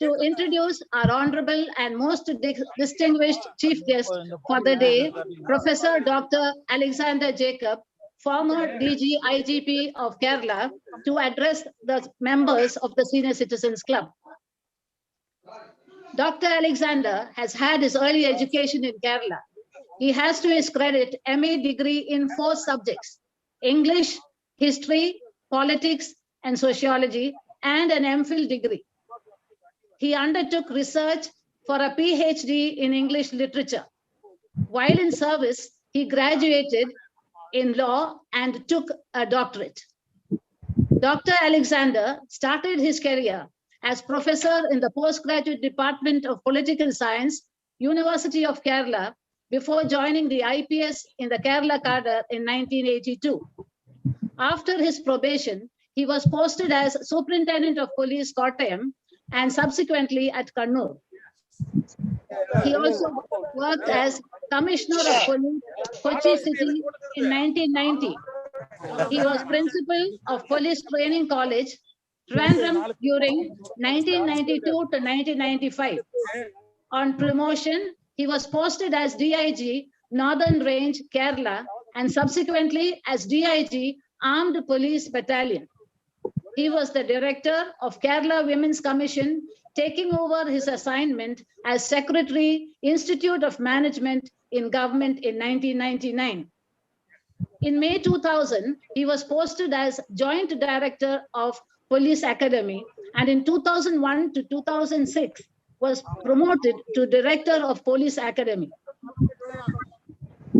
to introduce our honorable and most distinguished chief guest for the day, Professor Dr. Alexander Jacob, former DG IGP of Kerala, to address the members of the Senior Citizens Club. Dr. Alexander has had his early education in Kerala. He has to his credit MA degree in 4 subjects: English, history, politics, and sociology, and an MPhil degree. He undertook research for a PhD in English literature. While in service, he graduated in law and took a doctorate. Dr. Alexander started his career as professor in the postgraduate department of political science, University of Kerala, before joining the IPS in the Kerala cadre in 1982. After his probation, he was posted as Superintendent of Police, Kottayam, and subsequently at Kannur. He also worked as Commissioner of Police, Kochi City in 1990. He was principal of Police Training College, Trivandrum, during 1992 to 1995. On promotion, he was posted as DIG, Northern Range, Kerala, and subsequently as DIG, Armed Police Battalion. He was the director of Kerala Women's Commission, taking over his assignment as Secretary, Institute of Management in Government in 1999. In May 2000, he was posted as Joint Director of Police Academy, and in 2001 to 2006 was promoted to Director of Police Academy.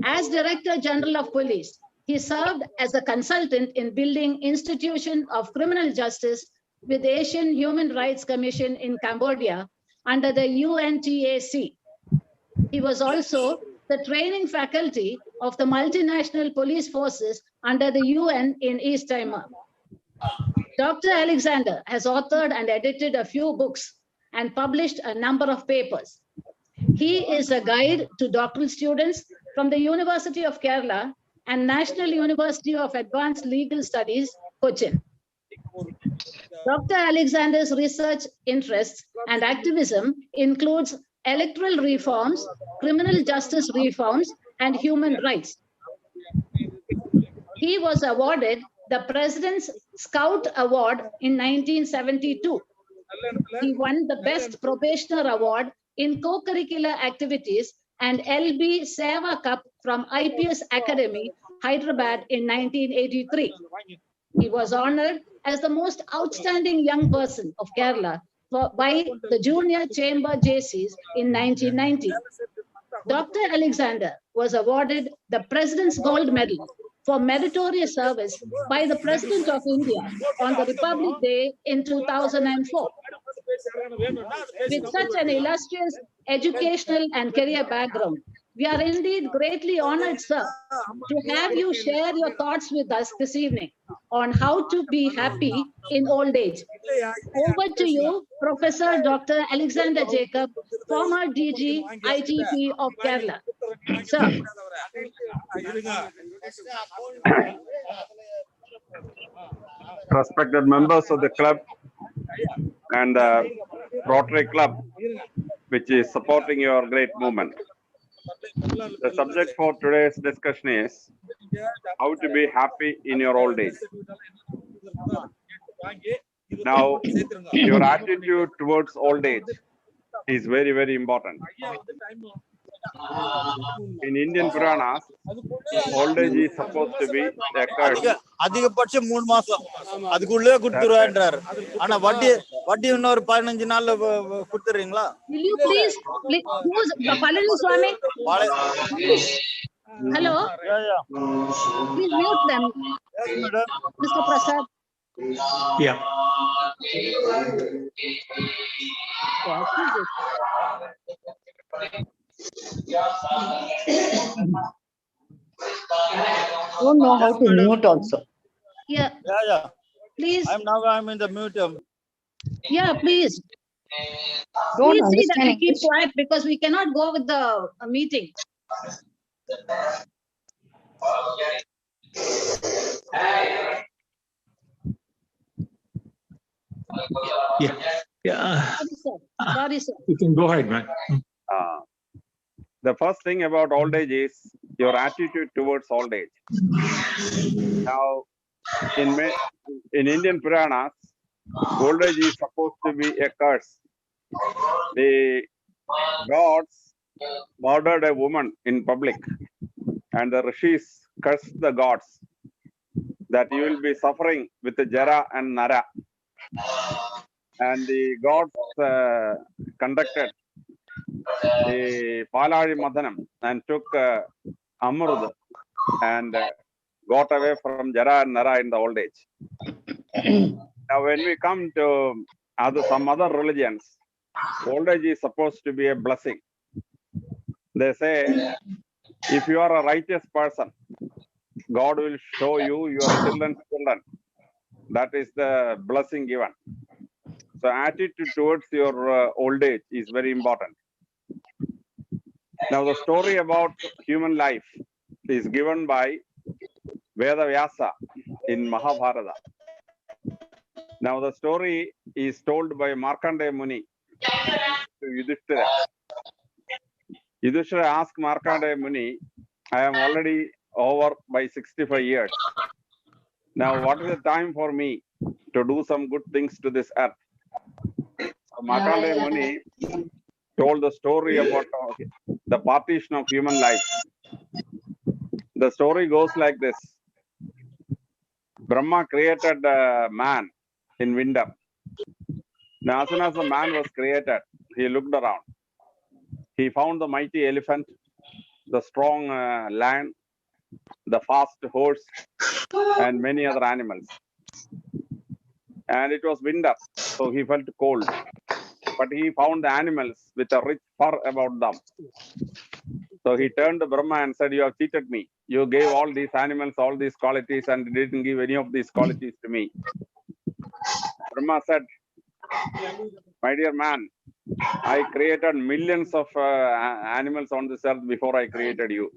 As Director General of Police, he served as a consultant in building institution of criminal justice with Asian Human Rights Commission in Cambodia under the UNTAC. He was also the training faculty of the multinational police forces under the UN in East Timor. Dr. Alexander has authored and edited a few books and published a number of papers. He is a guide to doctoral students from the University of Kerala and National University of Advanced Legal Studies, Cochin. Dr. Alexander's research interests and activism includes electoral reforms, criminal justice reforms, and human rights. He was awarded the President's Scout Award in 1972. He won the Best Probationer Award in co-curricular activities and LB Seva Cup from IPS Academy, Hyderabad in 1983. He was honored as the most outstanding young person of Kerala by the Junior Chamber JCs in 1990. Dr. Alexander was awarded the President's Gold Medal for meritorious service by the President of India on the Republic Day in 2004. With such an illustrious educational and career background, we are indeed greatly honored, sir, to have you share your thoughts with us this evening on how to be happy in old age. Over to you, Professor Dr. Alexander Jacob, former DG IGP of Kerala. Sir. Respected members of the club and the Rotary Club, which is supporting your great movement. The subject for today's discussion is how to be happy in your old age. Now, your attitude towards old age is very, very important. In Indian Puranas, old age is supposed to be a curse. அதிகபட்சம் 3 மாசம் அதுக்குள்ளே கொடுத்துருவான்றார். ஆனா வட்டி இன்னொரு 15 நாள்ல கொடுத்துறீங்களா? Will you please who's Palani Swami? Hello? Yeah. Please mute them. Yes, madam. Mr. Prasad. Yeah. Don't know how to mute also. Yeah. Please. I'm in the mute. Yeah, please. Don't Please see that we understand keep English. quiet because we cannot go with the meeting. Yeah. Sorry, sir. You can go ahead, man. The first thing about old age is your attitude towards old age. Now, in Indian Puranas, old age is supposed to be a curse. The gods murdered a woman in public, and the rishis cursed the gods that you will be suffering with the Jara and Nara. And the gods conducted the Palari Madhanam and took Amrud and got away from Jara and Nara in the old age. Now, when we come to some other religions, old age is supposed to be a blessing. They say, if you are a righteous person, God will show you your children's children. That is the blessing given. So attitude towards your old age is very important. Now the story about human life is given by Veda Vyasa in Mahabharata. Now the story is told by Markandeya Muni to Yudhishthira. Yudhishthira asked Markandeya Muni, I am already over by 65 years. Now what is the time for me to do some good things to this earth? So Markandeya Muni told the story about the partition of human life. The story goes like this. Brahma created man in winter. Now, as soon as the man was created, he looked around. He found the mighty elephant, the strong lion, the fast horse, and many other animals. And it was winter, so he felt cold. But he found the animals with a rich fur about them. So he turned to Brahma and said, you have cheated me. You gave all these animals all these qualities and didn't give any of these qualities to me. Brahma said, my dear man, I created millions of animals on this earth before I created you.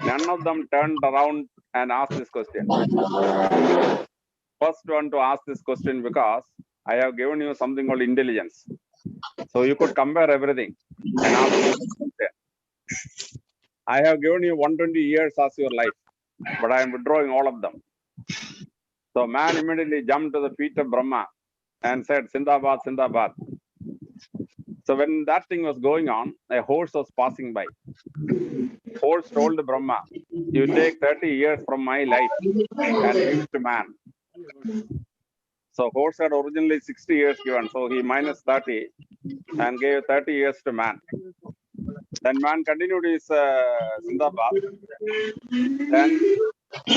None of them turned around and asked this question. First one to ask this question because I have given you something called intelligence. So you could compare everything and ask this question. I have given you 120 years as your life, but I am withdrawing all of them. So man immediately jumped to the feet of Brahma and said, Sindabad, Sindabad. So when that thing was going on, a horse was passing by. Horse told Brahma, you take 30 years from my life and give it to man. So horse had originally 60 years given, so he minus 30 and gave 30 years to man. Then man continued his Sindabad. Then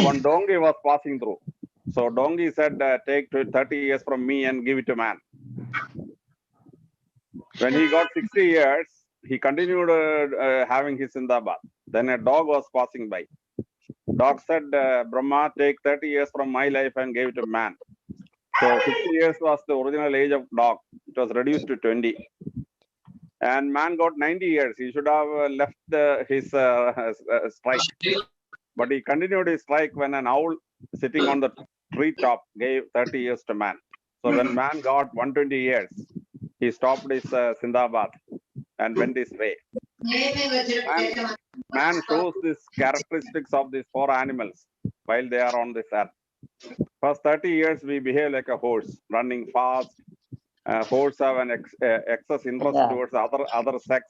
one donkey was passing through. So donkey said, take 30 years from me and give it to man. When he got 60 years, he continued having his Sindabad. Then a dog was passing by. Dog said, Brahma, take 30 years from my life and gave it to man. So 50 years was the original age of dog. It was reduced to 20. And man got 90 years. He should have left his strike. But he continued his strike when an owl sitting on the treetop gave 30 years to man. So when man got 120 years, he stopped his Sindabad and went his way. Man shows these characteristics of these four animals while they are on this earth. First 30 years, we behave like a horse, running fast. Horse have an excess interest towards other sex,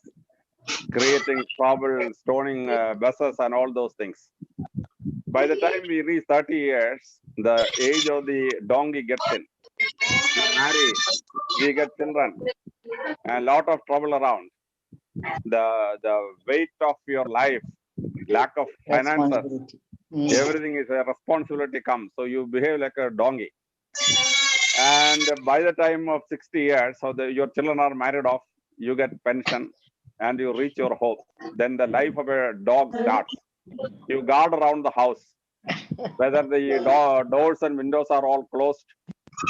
creating trouble, stoning buses, and all those things. By the time we reach 30 years, the age of the donkey gets in. We marry, we get children, and a lot of trouble around. The weight of your life, lack of finances, everything is a responsibility comes. So you behave like a donkey. And by the time of 60 years, so your children are married off, you get pension and you reach your home. Then the life of a dog starts. You guard around the house, whether the doors and windows are all closed,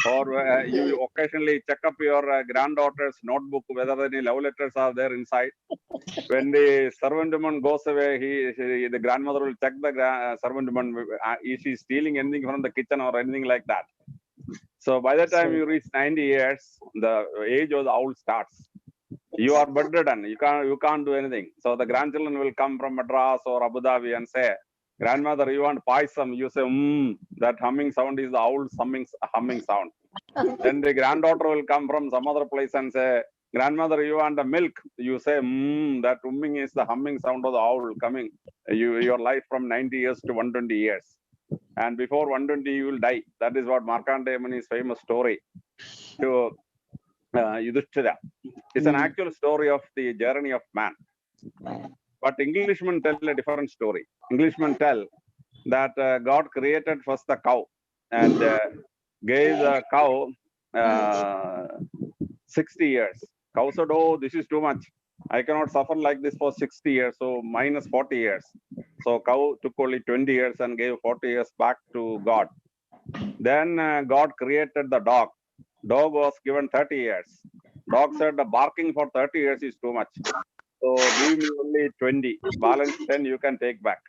or you occasionally check up your granddaughter's notebook, whether any love letters are there inside. When the servant woman goes away, the grandmother will check the servant woman, is she stealing anything from the kitchen or anything like that. So by the time you reach 90 years, the age of the owl starts. You are bedridden. You can't do anything. So the grandchildren will come from Madras or Abu Dhabi and say, grandmother, you want paisam? You say, that humming sound is the owl's humming sound. Then the granddaughter will come from some other place and say, grandmother, you want the milk? You say, that humming is the humming sound of the owl coming. Your life from 90 years to 120 years. And before 120, you will die. That is what Markandeya Muni's famous story to Yudhishthira. It's an actual story of the journey of man. But Englishmen tell a different story. Englishmen tell that God created first the cow and gave the cow 60 years. Cow said, oh, this is too much. I cannot suffer like this for 60 years, so minus 40 years. So cow took only 20 years and gave 40 years back to God. Then God created the dog. Dog was given 30 years. Dog said the barking for 30 years is too much. So give me only 20. Balance 10 you can take back.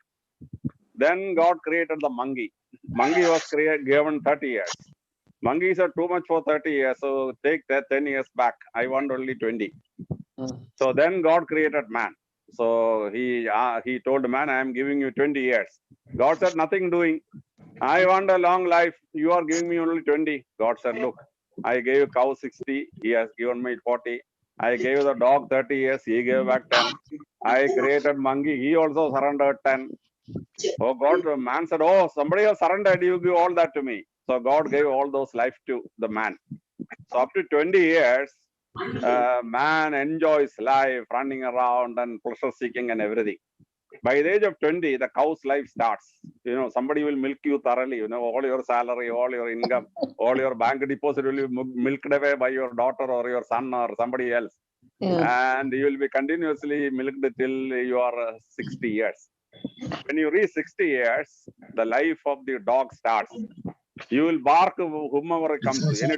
Then God created the monkey. Monkey was given 30 years. Monkeys are too much for 30 years, so take that 10 years back. I want only 20. So then God created man. So he told man, I am giving you 20 years. God said, nothing doing. I want a long life. You are giving me only 20. God said, look, I gave cow 60. He has given me 40. I gave the dog 30 years. He gave back 10. I created monkey. He also surrendered 10. Oh God, the man said, oh, somebody has surrendered. You give all that to me. So God gave all those life to the man. So up to 20 years, man enjoys life, running around and pleasure seeking and everything. By the age of 20, the cow's life starts. Somebody will milk you thoroughly. All your salary, all your income, all your bank deposit will be milked away by your daughter or your son or somebody else. And you will be continuously milked till you are 60 years. When you reach 60 years, the life of the dog starts. You will bark whomever comes. Any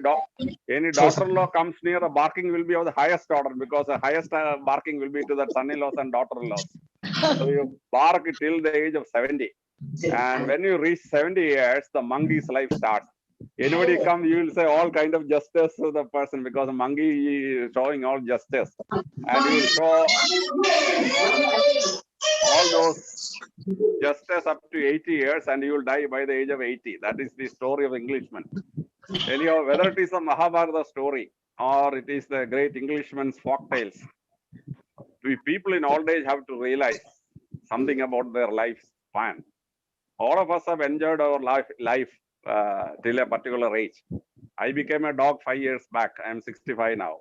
daughter-in-law comes near, the barking will be of the highest order because the highest barking will be to the son-in-laws and daughter-in-laws. So you bark till the age of 70. And when you reach 70 years, the monkey's life starts. Anybody come, you will say all kind of justice to the person because the monkey is showing all justice. And you will show all those justice up to 80 years and you will die by the age of 80. That is the story of Englishman. Anyhow, whether it is a Mahabharata story or it is the great Englishman's folk tales, we people in old age have to realize something about their lifespan. All of us have enjoyed our life till a particular age. I became a dog 5 years back. I am 65 now.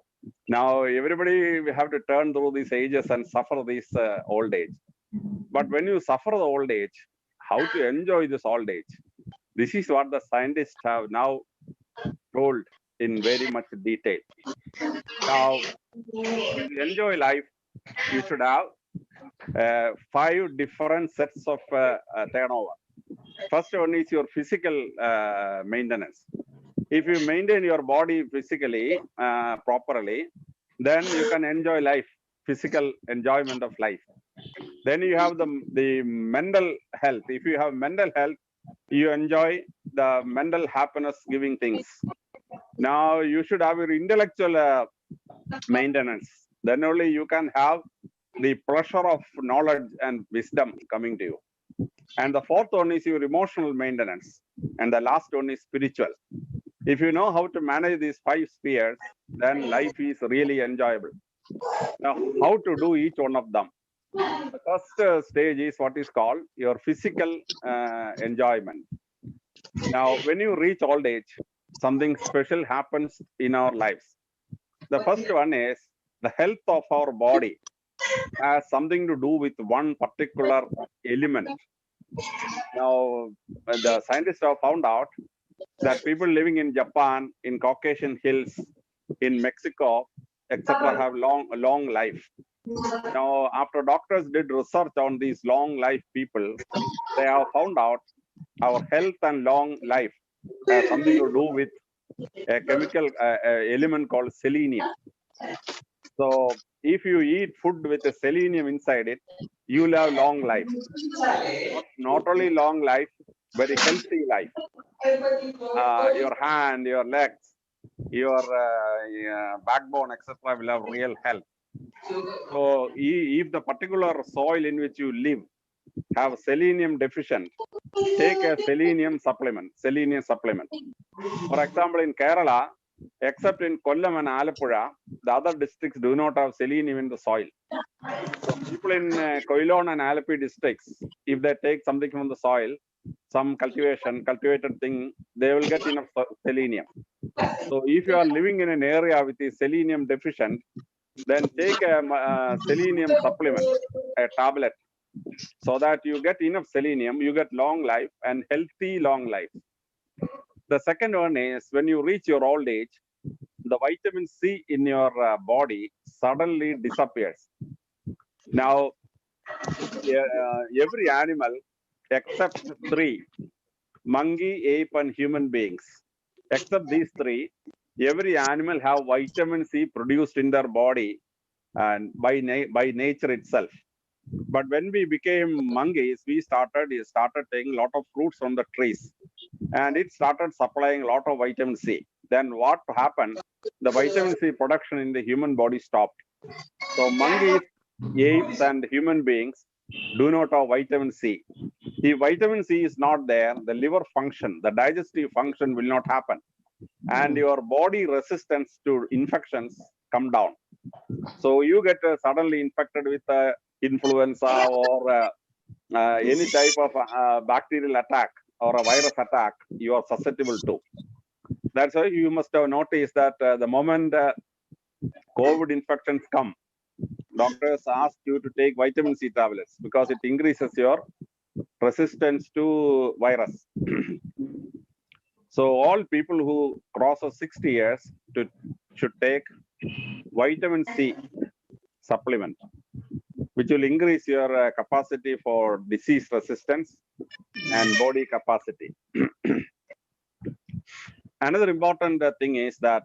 Now, everybody we have to turn through these ages and suffer this old age. But when you suffer the old age, how to enjoy this old age? This is what the scientists have now told in very much detail. Now, to enjoy life, you should have 5 different sets of turnover. First one is your physical maintenance. If you maintain your body physically properly, then you can enjoy life, physical enjoyment of life. Then you have the mental health. If you have mental health, you enjoy the mental happiness giving things. Now you should have your intellectual maintenance. Then only you can have the pleasure of knowledge and wisdom coming to you. And the fourth one is your emotional maintenance. And the last one is spiritual. If you know how to manage these 5 spheres, then life is really enjoyable. Now, how to do each one of them? The first stage is what is called your physical enjoyment. Now, when you reach old age, something special happens in our lives. The first one is the health of our body has something to do with one particular element. Now, the scientists have found out that people living in Japan, in Caucasian hills, in Mexico, etc., have long life. Now, after doctors did research on these long life people, they have found out our health and long life has something to do with a chemical element called selenium. So, if you eat food with a selenium inside it, you will have long life. Not only long life, very healthy life. Your hand, your legs, your backbone, etc., will have real health. So if the particular soil in which you live have selenium deficient, take a selenium supplement. For example, in Kerala, except in Kollam and Alappuzha, the other districts do not have selenium in the soil. So people in Koilon and Alapi districts, if they take something from the soil, some cultivated thing, they will get enough selenium. So if you are living in an area with is selenium deficient, then take a selenium supplement, a tablet, so that you get enough selenium, you get long life and healthy long life. The second one is when you reach your old age, the vitamin C in your body suddenly disappears. Now, every animal except three, monkey, ape, and human beings, except these three, every animal have vitamin C produced in their body and by nature itself. But when we became monkeys, we started taking a lot of fruits from the trees, and it started supplying a lot of vitamin C. Then what happened? The vitamin C production in the human body stopped. So monkeys, apes, and human beings do not have vitamin C. If vitamin C is not there, the liver function, the digestive function will not happen, and your body resistance to infections come down. So you get suddenly infected with influenza or any type of bacterial attack or a virus attack, you are susceptible to. That's why you must have noticed that the moment COVID infections come, doctors ask you to take vitamin C tablets because it increases your resistance to virus. So all people who cross 60 years should take vitamin C supplement, which will increase your capacity for disease resistance and body capacity. Another important thing is that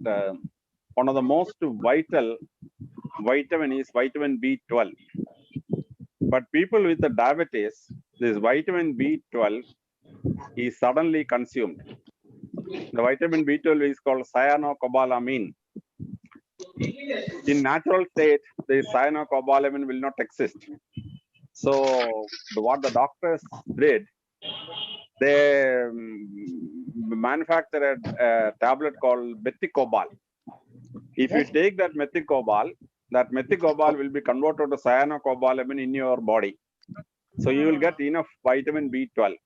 one of the most vital vitamin is vitamin B12. But people with the diabetes, this vitamin B12 is suddenly consumed. The vitamin B12 is called cyanocobalamin. In natural state, the cyanocobalamin will not exist. So what the doctors did, they manufactured a tablet called methicobal. If you take that methicobal will be converted to cyanocobalamin in your body. So you will get enough vitamin B12.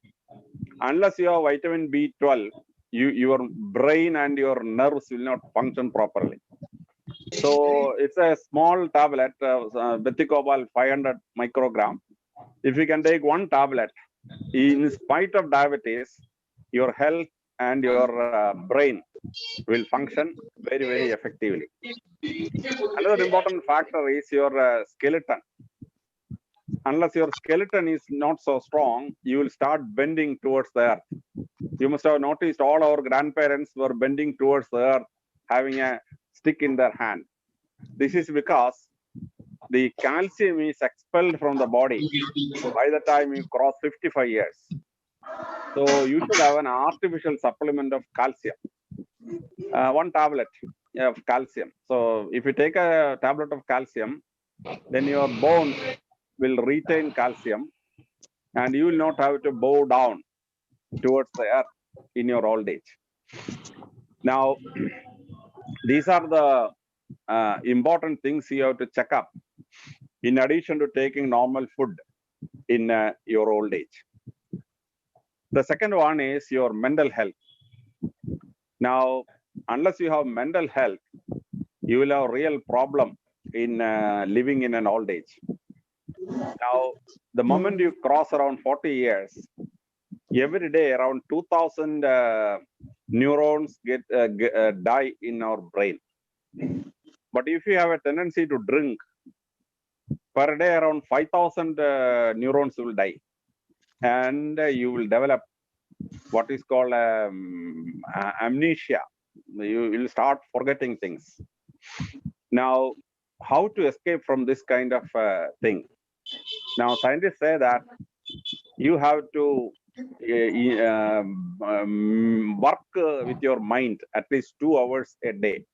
Unless you have vitamin B12, your brain and your nerves will not function properly. So it's a small tablet, methicobal 500 microgram. If you can take one tablet, in spite of diabetes, your health and your brain will function very, very effectively. Another important factor is your skeleton. Unless your skeleton is not so strong, you will start bending towards the earth. You must have noticed all our grandparents were bending towards the earth, having a stick in their hand. This is because the calcium is expelled from the body by the time you cross 55 years. So you should have an artificial supplement of calcium. One tablet of calcium. So if you take a tablet of calcium, then your bones will retain calcium and you will not have to bow down towards the earth in your old age. Now, these are the important things you have to check up in addition to taking normal food in your old age. The second one is your mental health. Now, unless you have mental health, you will have a real problem in living in an old age. Now, the moment you cross around 40 years, every day around 2000 neurons die in our brain. But if you have a tendency to drink, per day around 5,000 neurons will die. And you will develop what is called amnesia. You will start forgetting things. Now, how to escape from this kind of thing? Now, scientists say that you have to work with your mind at least 2 hours a day.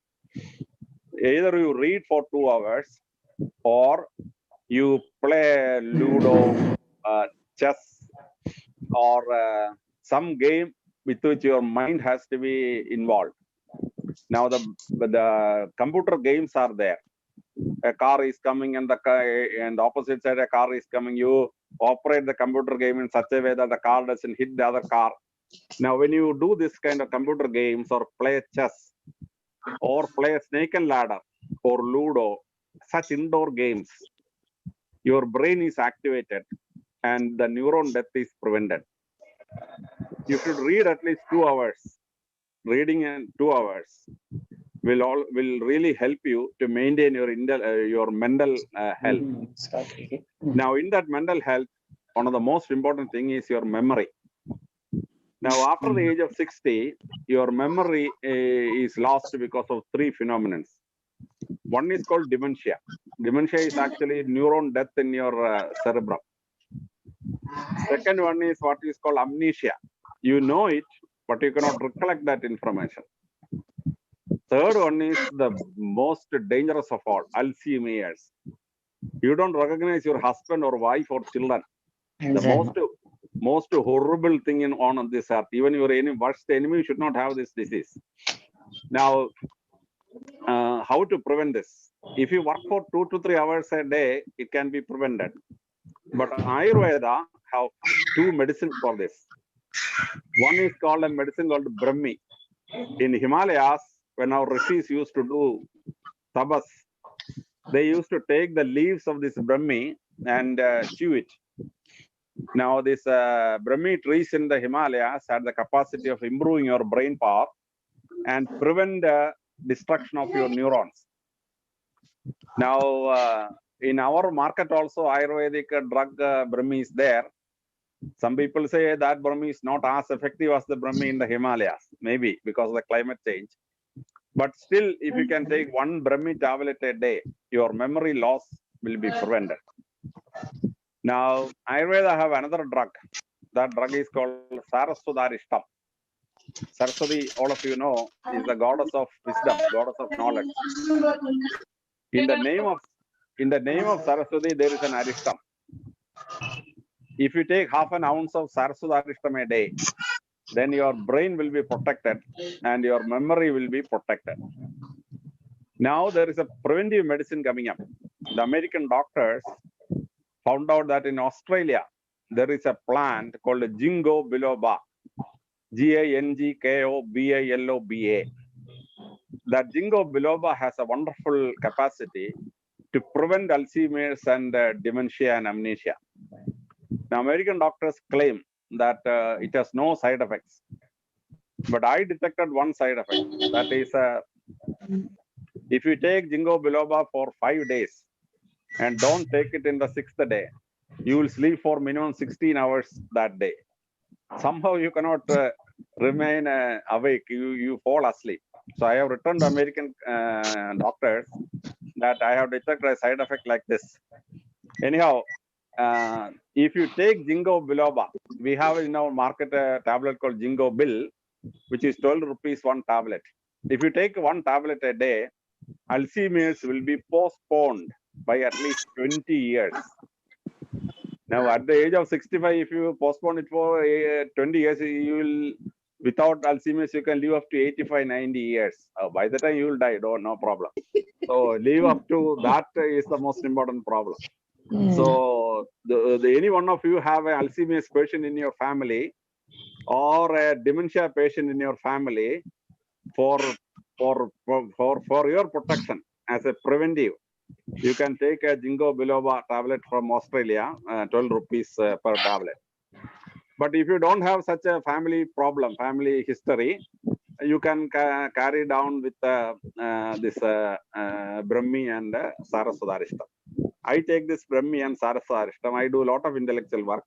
Either you read for 2 hours or you play Ludo, chess, or some game with which your mind has to be involved. Now the computer games are there. A car is coming and the opposite side a car is coming. You operate the computer game in such a way that the car doesn't hit the other car. Now, when you do this kind of computer games or play chess or play snake and ladder or Ludo, such indoor games, your brain is activated and the neuron death is prevented. You should read at least 2 hours. Reading in 2 hours will really help you to maintain your mental health. Now, in that mental health, one of the most important thing is your memory. Now, after the age of 60, your memory is lost because of 3 phenomena. One is called dementia. Dementia is actually neuron death in your cerebrum. Second one is what is called amnesia. You know it, but you cannot recollect that information. Third one is the most dangerous of all, Alzheimer's. You don't recognize your husband or wife or children. The most horrible thing on this earth. Even your worst enemy should not have this disease. Now, how to prevent this? If you work for 2 to 3 hours a day, it can be prevented. But Ayurveda have 2 medicines for this. One is called a medicine called Brahmi. In Himalayas, when our rishis used to do tapas, they used to take the leaves of this Brahmi and chew it. Now, this Brahmi trees in the Himalayas had the capacity of improving your brain power and prevent destruction of your neurons. Now, in our market also, Ayurvedic drug Brahmi is there. Some people say that Brahmi is not as effective as the Brahmi in the Himalayas, maybe because of the climate change. But still, if you can take 1 Brahmi tablet a day, your memory loss will be prevented. Now, Ayurveda have another drug. That drug is called Saraswatarishtam. Saraswati, all of you know, is the goddess of wisdom, goddess of knowledge. In the name of Saraswati, there is an Arishtam. If you take half an ounce of Saraswatarishtam a day, then your brain will be protected and your memory will be protected. Now there is a preventive medicine coming up. The American doctors found out that in Australia, there is a plant called Ginkgo biloba, Gingkobiloba. That Ginkgo biloba has a wonderful capacity to prevent Alzheimer's and dementia and amnesia. Now, American doctors claim that it has no side effects. But I detected one side effect. That is, if you take Ginkgo biloba for 5 days and don't take it in the 6th day, you will sleep for minimum 16 hours that day. Somehow you cannot remain awake. You fall asleep. So I have written to American doctors that I have detected a side effect like this. Anyhow, if you take Ginkgo biloba, we have in our market a tablet called Ginkgo Bill, which is 12 rupees 1 tablet. If you take 1 tablet a day, Alzheimer's will be postponed by at least 20 years. Now, at the age of 65, if you postpone it for 20 years, you will, without Alzheimer's, you can live up to 85, 90 years. By the time you will die, no problem. So, live up to that is the most important problem. So, any one of you have an Alzheimer's patient in your family or a dementia patient in your family, for your protection as a preventive, you can take a Ginkgo biloba tablet from Australia, 12 rupees per tablet. But if you don't have such a family problem, family history, you can carry down with this Brahmi and Saraswatarishtam. I take this Brahmi and Saraswatarishtam. I do a lot of intellectual work.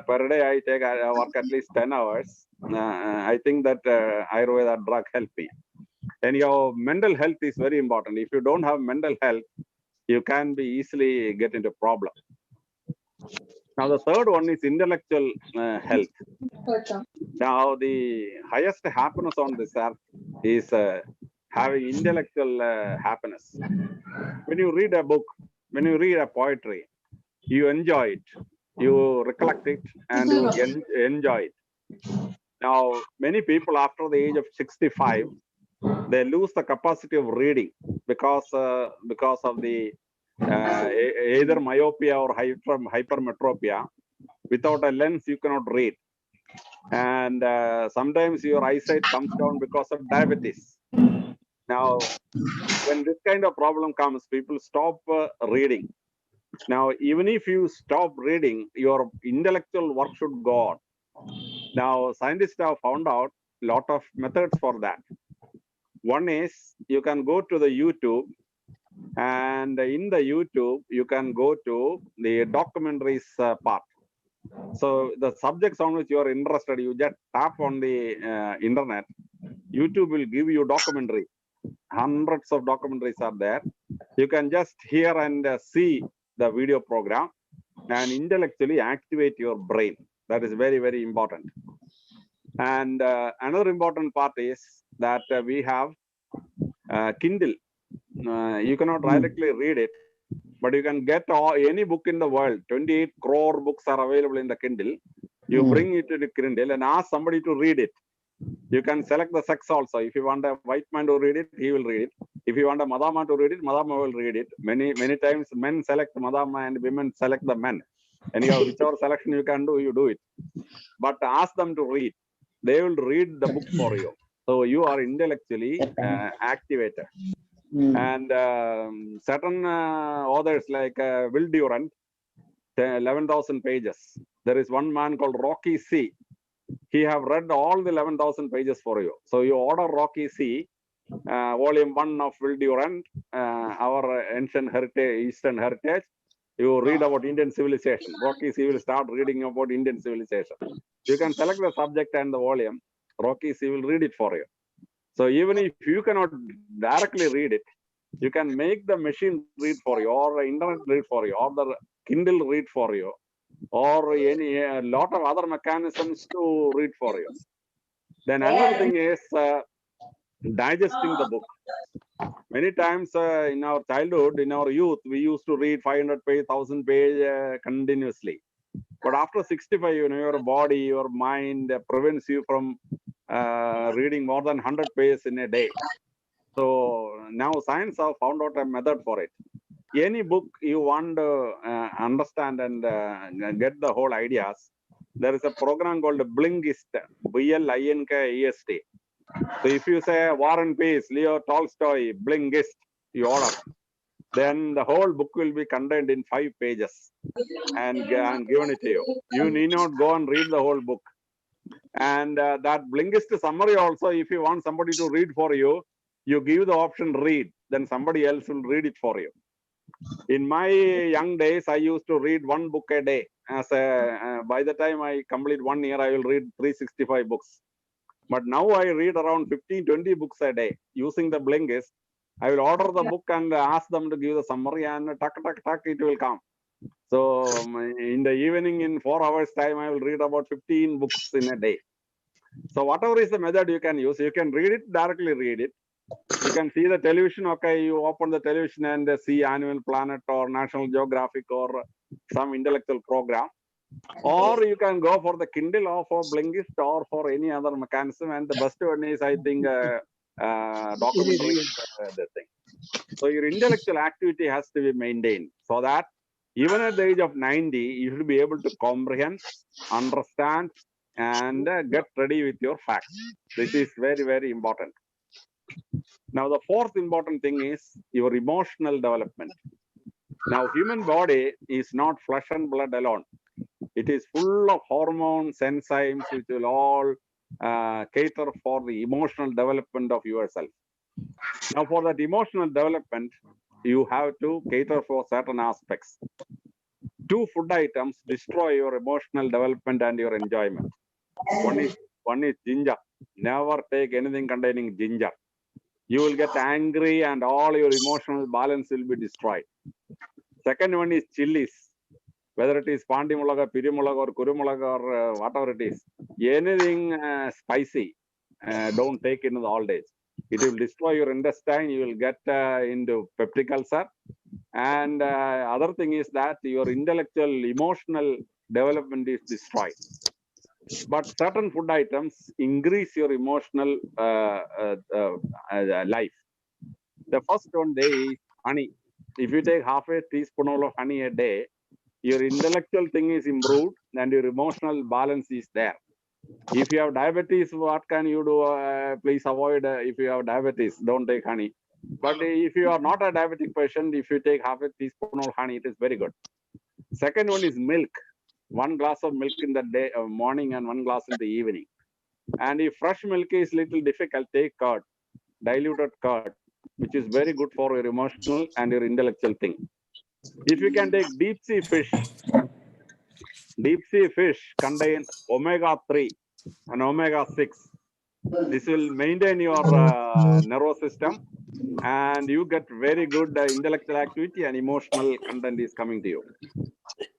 Per day, I work at least 10 hours. I think that Ayurveda drug help me. And your mental health is very important. If you don't have mental health, you can be easily get into problem. Now, the third one is intellectual health. Now, the highest happiness on this earth is having intellectual happiness. When you read a book, when you read a poetry, you enjoy it, you recollect it, and you enjoy it. Now, many people after the age of 65, they lose the capacity of reading because of the either myopia or hypermetropia. Without a lens, you cannot read. And sometimes your eyesight comes down because of diabetes. Now, when this kind of problem comes, people stop reading. Now, even if you stop reading, your intellectual work should go on. Now, scientists have found out a lot of methods for that. One is you can go to the YouTube, and in the YouTube, you can go to the documentaries part. So the subjects on which you are interested, you just tap on the internet. YouTube will give you documentary. Hundreds of documentaries are there. You can just hear and see the video program and intellectually activate your brain. That is very, very important. And another important part is that we have Kindle. You cannot directly read it, but you can get any book in the world. 28 crore books are available in the Kindle. You bring it to the Kindle and ask somebody to read it. You can select the sex also. If you want a white man to read it, he will read it. If you want a madama to read it, madama will read it. Many times men select madama and women select the men. And you have whichever selection you can do, you do it. But ask them to read. They will read the book for you. So you are intellectually activated. And certain authors like Will Durant, 11,000 pages. There is one man called Rocky C. He have read all the 11,000 pages for you. So you order Rocky C, volume 1 of Will Durant, our ancient heritage, Eastern heritage. You read about Indian civilization. Rocky C will start reading about Indian civilization. You can select the subject and the volume. Rocky C will read it for you. So even if you cannot directly read it, you can make the machine read for you, or the internet read for you, or the Kindle read for you, or a lot of other mechanisms to read for you. Then another thing is digesting the book. Many times in our childhood, in our youth, we used to read 500 page, 1000 page continuously. But after 65, your body, your mind prevents you from reading more than 100 pages in a day. So now science have found out a method for it. Any book you want to understand and get the whole ideas, there is a program called Blinkist, Blinkist. So if you say War and Peace, Leo Tolstoy, Blinkist, you order, then the whole book will be contained in 5 pages and given it to you. You need not go and read the whole book. And that Blinkist summary also, if you want somebody to read for you, you give the option read, then somebody else will read it for you. In my young days, I used to read 1 book a day. By the time I complete 1 year, I will read 365 books. But now I read around 15-20 books a day using the Blinkist. I will order the book and ask them to give the summary, and tuck, it will come. So in the evening, in 4 hours time, I will read about 15 books in a day. So whatever is the method you can use, you can read it, directly read it. You can see the television, okay, you open the television and see Animal Planet or National Geographic or some intellectual program. Or you can go for the Kindle or for Blinkist or for any other mechanism. And the best one is, I think, documentary, the thing. So your intellectual activity has to be maintained so that even at the age of 90, you should be able to comprehend, understand, and get ready with your facts. This is very, very important. Now, the fourth important thing is your emotional development. Now, human body is not flesh and blood alone. It is full of hormones, enzymes, which will all cater for the emotional development of yourself. Now, for that emotional development, you have to cater for certain aspects. 2 food items destroy your emotional development and your enjoyment. One is ginger. Never take anything containing ginger. You will get angry and all your emotional balance will be destroyed. Second one is chilies. Whether it is Pandimulaga, Pirimulaga, or Kurumulaga, or whatever it is, anything spicy, don't take in the old days. It will destroy your intestine. You will get into peptic ulcer. And other thing is that your intellectual, emotional development is destroyed. But certain food items increase your emotional life. The first one day is honey. If you take half a teaspoon of honey a day, your intellectual thing is improved and your emotional balance is there. If you have diabetes, what can you do? Please avoid, if you have diabetes, don't take honey. But if you are not a diabetic patient, if you take half a teaspoon of honey, it is very good. Second one is milk. 1 glass of milk in the day, morning, and 1 glass in the evening. And if fresh milk is little difficult, take curd, diluted curd, which is very good for your emotional and your intellectual thing. If you can take deep sea fish contain omega-3 and omega-6. This will maintain your nervous system, and you get very good intellectual activity and emotional content is coming to you.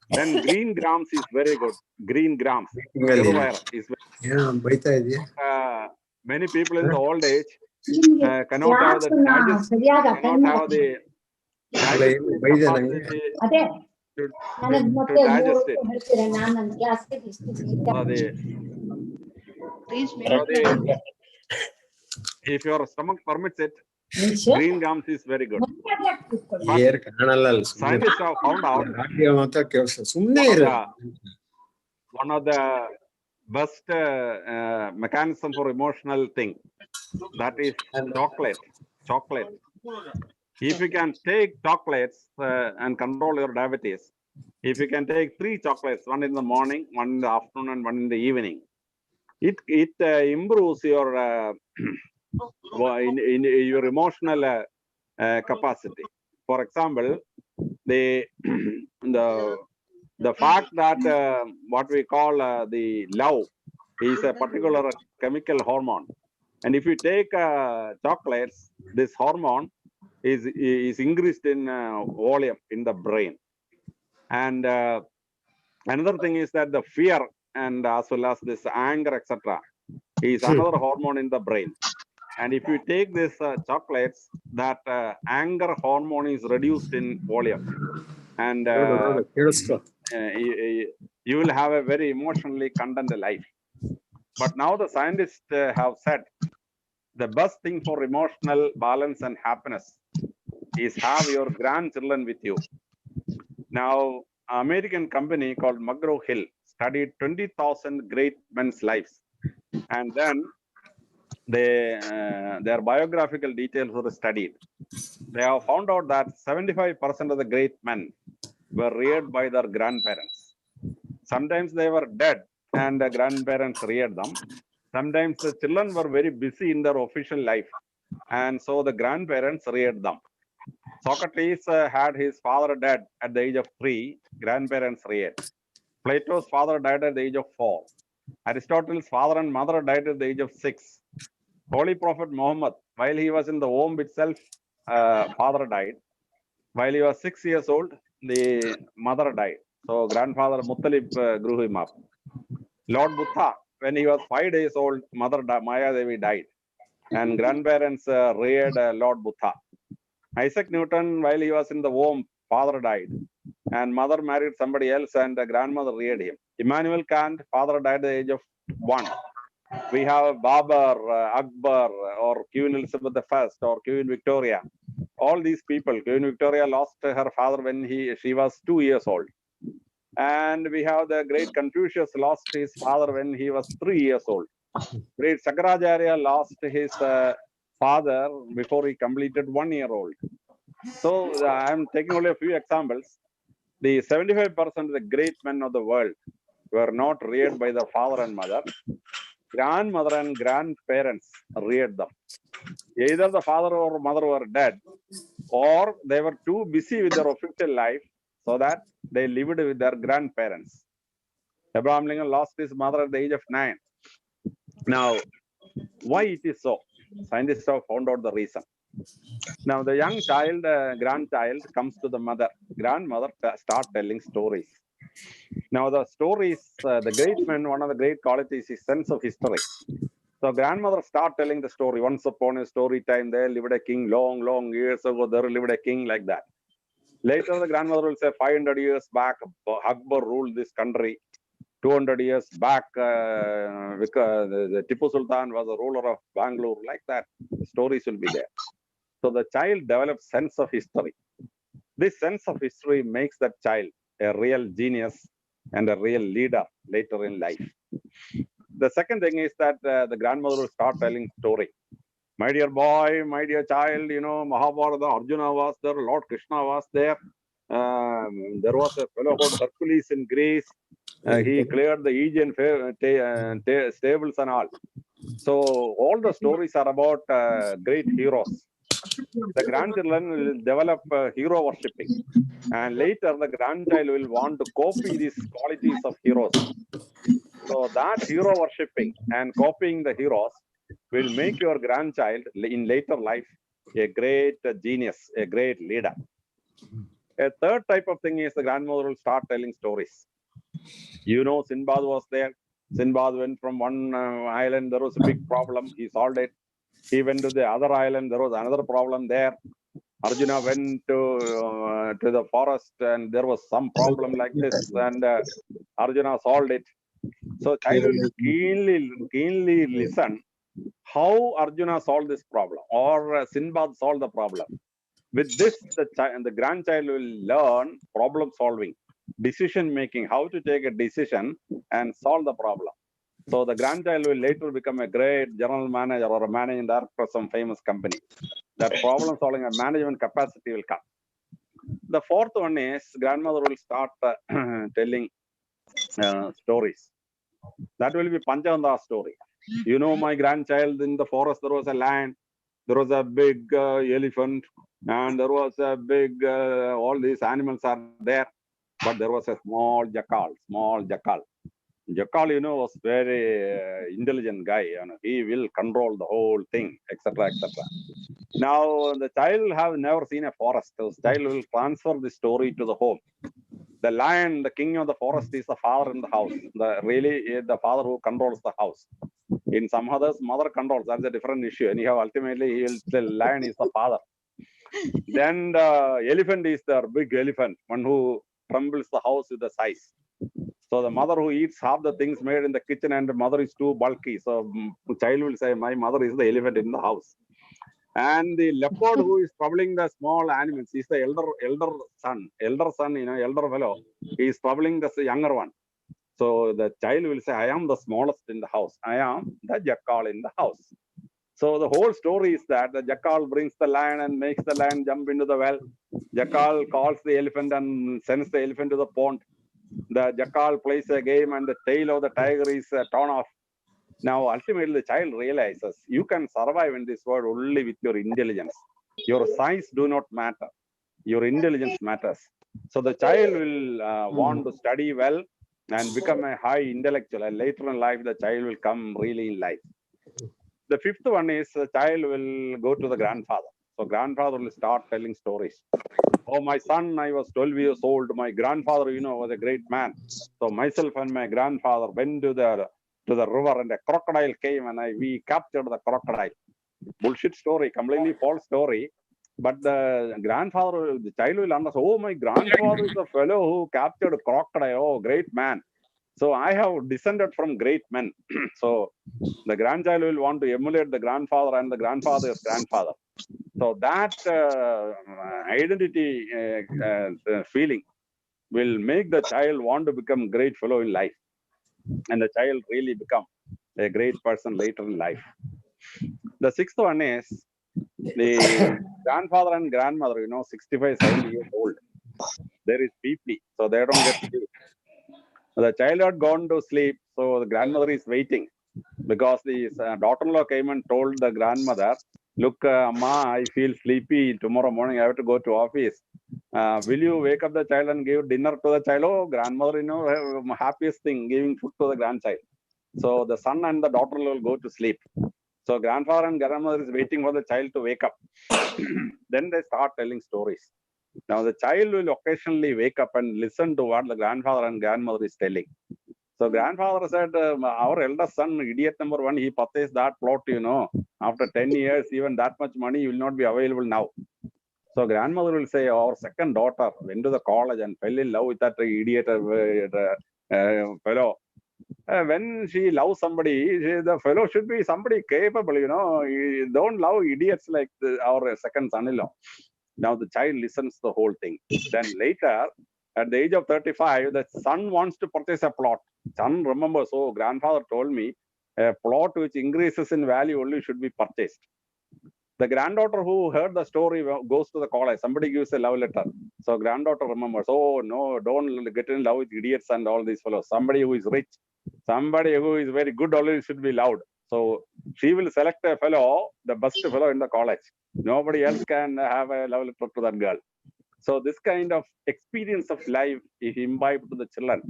Then green grams is very good. Green grams. Is many people in the old age cannot have the capacity to digest it. If your stomach permits it, green gums is very good. But scientists have found out one of the best mechanism for emotional thing, that is chocolate. If you can take chocolates and control your diabetes, if you can take 3 chocolates, 1 in the morning, 1 in the afternoon, and 1 in the evening, it improves your your emotional capacity. For example, the fact that what we call the love is a particular chemical hormone, and if you take chocolates, this hormone is increased in volume in the brain. And another thing is that the fear and as well as this anger, etc., is another hormone in the brain. And if you take this chocolates, that anger hormone is reduced in volume, and you will have a very emotionally content life. But now the scientists have said the best thing for emotional balance and happiness is have your grandchildren with you. Now, American company called McGraw-Hill studied 20,000 great men's lives, and then their biographical details were studied. They have found out that 75% of the great men were reared by their grandparents. Sometimes they were dead and the grandparents reared them. Sometimes the children were very busy in their official life, and so the grandparents reared them. Socrates had his father dead at the age of 3, grandparents reared. Plato's father died at the age of 4. Aristotle's father and mother died at the age of 6. Holy Prophet Muhammad, while he was in the womb itself, father died. While he was 6 years old, the mother died. So grandfather Muttalib grew him up. Lord Buddha, when he was 5 days old, mother Maya Devi died, and grandparents reared Lord Buddha. Isaac Newton, while he was in the womb, father died, and mother married somebody else, and the grandmother reared him. Immanuel Kant, father died at the age of 1. We have Babar, Akbar, or Queen Elizabeth I, or Queen Victoria. All these people, Queen Victoria lost her father when she was 2 years old. And we have the great Confucius lost his father when he was 3 years old. Great Sakaracharya lost his father before he completed 1 year old. So I am taking only a few examples. The 75% of the great men of the world were not reared by their father and mother. Grandmother and grandparents reared them. Either the father or mother were dead, or they were too busy with their official life, so that they lived with their grandparents. Abraham Lincoln lost his mother at the age of 9. Now, why it is so? Scientists have found out the reason. Now, the young child, grandchild comes to the mother. Grandmother start telling stories. Now, the stories, the great man, one of the great qualities is sense of history. So grandmother start telling the story. Once upon a story time, there lived a king long years ago. There lived a king like that. Later, the grandmother will say 500 years back, Akbar ruled this country. 200 years back, because the Tipu Sultan was a ruler of Bangalore. Like that, the stories will be there. So the child develops sense of history. This sense of history makes that child a real genius and a real leader later in life. The second thing is that the grandmother will start telling story. My dear boy, my dear child, Mahabharata, Arjuna was there, Lord Krishna was there. There was a fellow called Hercules in Greece. He cleared the Aegean stables and all. So all the stories are about great heroes. The grandchildren will develop hero worshipping. And later the grandchild will want to copy these qualities of heroes. So that hero worshipping and copying the heroes will make your grandchild in later life a great genius, a great leader. A third type of thing is the grandmother will start telling stories. Sinbad was there. Sinbad went from one island, there was a big problem, he solved it. He went to the other island, there was another problem there. Arjuna went to the forest and there was some problem like this, and Arjuna solved it. So child will keenly listen how Arjuna solved this problem or Sinbad solved the problem. With this, the grandchild will learn problem solving, decision making, how to take a decision and solve the problem. So the grandchild will later become a great general manager or a managing director of some famous company. That problem solving and management capacity will come. The fourth one is grandmother will start telling stories. That will be Panchavanda story. My grandchild, in the forest there was a lion, there was a big elephant, and there was a big, all these animals are there, but there was a small jackal. Jackal, was very intelligent guy. He will control the whole thing, etc., etc. Now, the child have never seen a forest. So the child will transfer the story to the home. The lion, the king of the forest, is the father in the house. The father who controls the house. In some others, mother controls. That's a different issue. Anyhow, ultimately, the lion is the father. Then the elephant is the big elephant, one who trembles the house with the size. So the mother who eats half the things made in the kitchen, and the mother is too bulky. So the child will say, my mother is the elephant in the house. And the leopard who is troubling the small animals is the elder son, elder fellow. He is troubling the younger one. So the child will say, I am the smallest in the house. I am the jackal in the house. So the whole story is that the jackal brings the lion and makes the lion jump into the well. Jackal calls the elephant and sends the elephant to the pond. The jackal plays a game and the tail of the tiger is torn off. Now, ultimately, the child realizes you can survive in this world only with your intelligence. Your size do not matter. Your intelligence matters. So the child will want to study well and become a high intellectual. And later in life, the child will come really in life. The fifth one is the child will go to the grandfather. So grandfather will start telling stories. Oh, my son, I was 12 years old. My grandfather, was a great man. So myself and my grandfather went to the river, and a crocodile came, and we captured the crocodile. Bullshit story, completely false story. But the grandfather, the child will understand, oh, my grandfather is the fellow who captured a crocodile. Oh, great man. So I have descended from great men. So the grandchild will want to emulate the grandfather and the grandfather's grandfather. So that identity feeling will make the child want to become great fellow in life. And the child really become a great person later in life. The sixth one is the grandfather and grandmother, 65, 70 years old. There is PP, so they don't get sleep. The child had gone to sleep, so the grandmother is waiting because the daughter-in-law came and told the grandmother, look, Amma, I feel sleepy. Tomorrow morning I have to go to office. Will you wake up the child and give dinner to the child? Oh, grandmother, happiest thing, giving food to the grandchild. So the son and the daughter-in-law will go to sleep. So grandfather and grandmother is waiting for the child to wake up. Then they start telling stories. Now the child will occasionally wake up and listen to what the grandfather and grandmother is telling. So grandfather said, our eldest son, idiot number one, he purchased that plot, after 10 years, even that much money will not be available now. So grandmother will say, our second daughter went to the college and fell in love with that idiot fellow. When she loves somebody, the fellow should be somebody capable, You don't love idiots like our second son-in-law. Now the child listens to the whole thing. Then later, at the age of 35, the son wants to purchase a plot. Son remembers, so grandfather told me, a plot which increases in value only should be purchased. The granddaughter who heard the story goes to the college. Somebody gives a love letter. So granddaughter remembers, oh no, don't get in love with idiots and all these fellows. Somebody who is rich, somebody who is very good only should be loved. So she will select a fellow, the best fellow in the college. Nobody else can have a love letter to that girl. So this kind of experience of life is imbibed to the children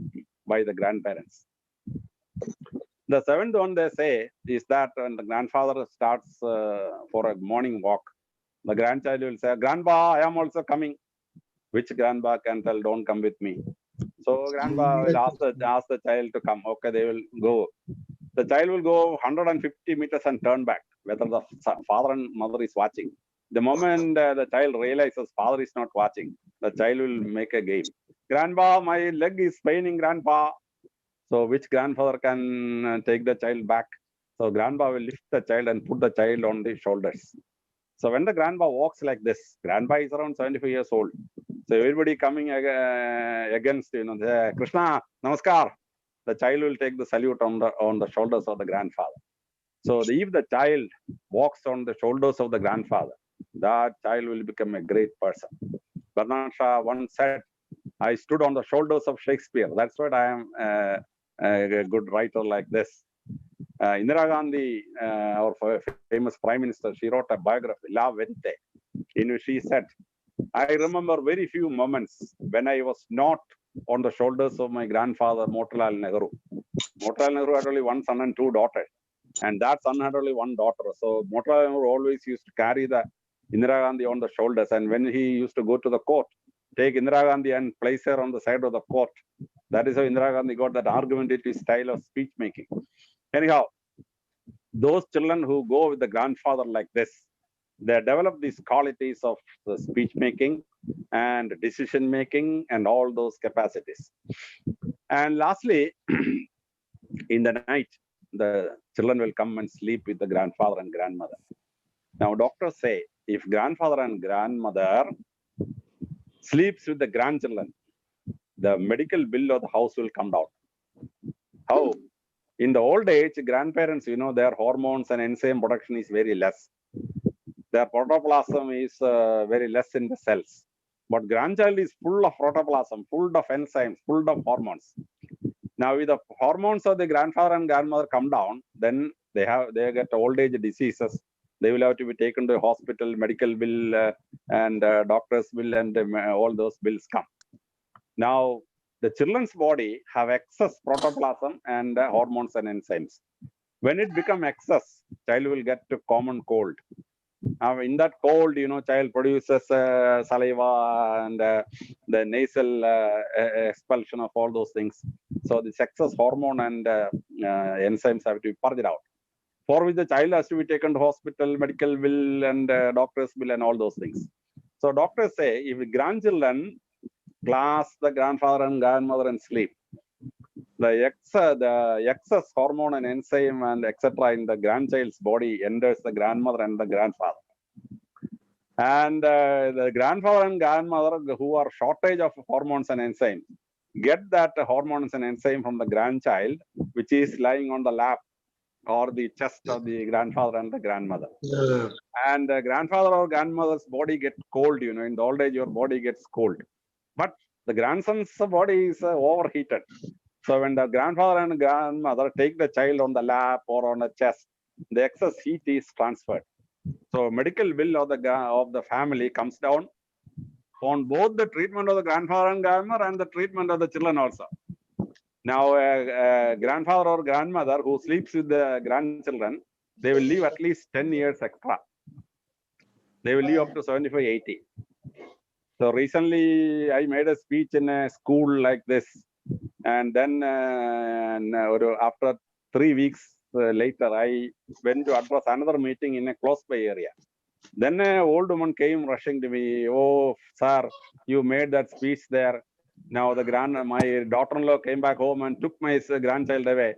by the grandparents. The seventh one they say is that when the grandfather starts for a morning walk, the grandchild will say, Grandpa, I am also coming. Which grandpa can tell, don't come with me? So grandpa will ask the child to come. Okay, they will go. The child will go 150 meters and turn back, whether the father and mother is watching. The moment the child realizes father is not watching, the child will make a game. Grandpa, my leg is paining, grandpa. So which grandfather can take the child back? So grandpa will lift the child and put the child on the shoulders. So when the grandpa walks like this, grandpa is around 75 years old. So everybody coming against, Krishna, Namaskar. The child will take the salute on the shoulders of the grandfather. So if the child walks on the shoulders of the grandfather, that child will become a great person. Bernard Shaw once said, I stood on the shoulders of Shakespeare. That's what I am a good writer like this. Indira Gandhi, our famous prime minister, she wrote a biography, La Vente, in which she said, I remember very few moments when I was not on the shoulders of my grandfather, Motilal Nehru. Motilal Nehru had only one son and two daughters, and that son had only one daughter. So Motilal Nehru always used to carry the Indira Gandhi on the shoulders, and when he used to go to the court, take Indira Gandhi and place her on the side of the court. That is how Indira Gandhi got that argumentative style of speech making. Anyhow, those children who go with the grandfather like this, they develop these qualities of the speech making and decision making and all those capacities. And lastly, in the night, the children will come and sleep with the grandfather and grandmother. Now, doctors say if grandfather and grandmother sleeps with the grandchildren, the medical bill of the house will come down. How? In the old age, grandparents, their hormones and enzyme production is very less. Their protoplasm is very less in the cells. But grandchild is full of protoplasm, full of enzymes, full of hormones. Now, if the hormones of the grandfather and grandmother come down, then they get old age diseases. They will have to be taken to hospital, medical bill, and doctor's bill, and all those bills come. Now, the children's body have excess protoplasm and hormones and enzymes. When it becomes excess, child will get to common cold. In that cold, child produces saliva and the nasal expulsion of all those things. So this excess hormone and enzymes have to be purged out. For which the child has to be taken to hospital, medical bill, and doctor's bill, and all those things. So doctors say if grandchildren clasp the grandfather and grandmother and sleep, the excess hormone and enzyme and etc. in the grandchild's body enters the grandmother and the grandfather. And the grandfather and grandmother who are shortage of hormones and enzymes get that hormones and enzyme from the grandchild, which is lying on the lap or the chest of the grandfather and the grandmother. And the grandfather or grandmother's body gets cold, in the old age your body gets cold. But the grandson's body is overheated. So when the grandfather and grandmother take the child on the lap or on the chest, the excess heat is transferred. So medical bill of the family comes down on both the treatment of the grandfather and grandmother and the treatment of the children also. Now, a grandfather or grandmother who sleeps with the grandchildren, they will live at least 10 years extra. They will live up to 75, 80. So recently, I made a speech in a school like this. And then after 3 weeks later, I went to address another meeting in a close by area. Then an old woman came rushing to me. Oh, sir, you made that speech there. Now my daughter-in-law came back home and took my grandchild away.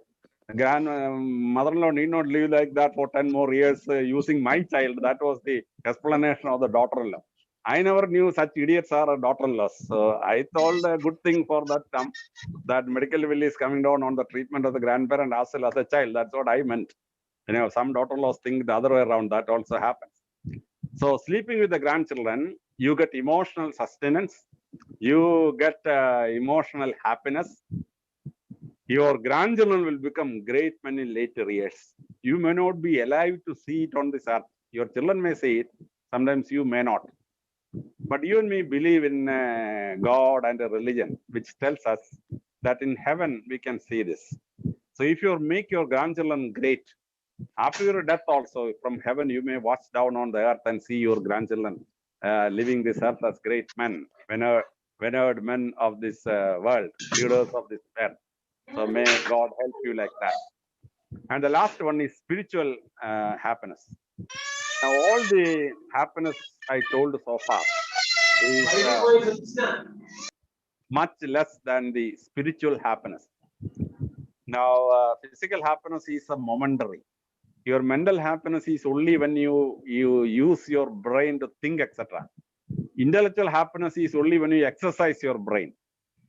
Mother-in-law need not live like that for 10 more years using my child. That was the explanation of the daughter-in-law. I never knew such idiots are daughter-in-laws. So I told a good thing for that that medical bill is coming down on the treatment of the grandparent as well as a child. That's what I meant. Some daughter-in-laws think the other way around. That also happens. So sleeping with the grandchildren, you get emotional sustenance. You get emotional happiness. Your grandchildren will become great men in later years. You may not be alive to see it on this earth. Your children may see it. Sometimes you may not. But you and me believe in God and a religion, which tells us that in heaven we can see this. So if you make your grandchildren great, after your death also, from heaven you may watch down on the earth and see your grandchildren living this earth as great men, venered men of this world, leaders of this earth. So may God help you like that. And the last one is spiritual happiness. Now, all the happiness I told so far is much less than the spiritual happiness. Now, physical happiness is a momentary. Your mental happiness is only when you use your brain to think, etc. Intellectual happiness is only when you exercise your brain.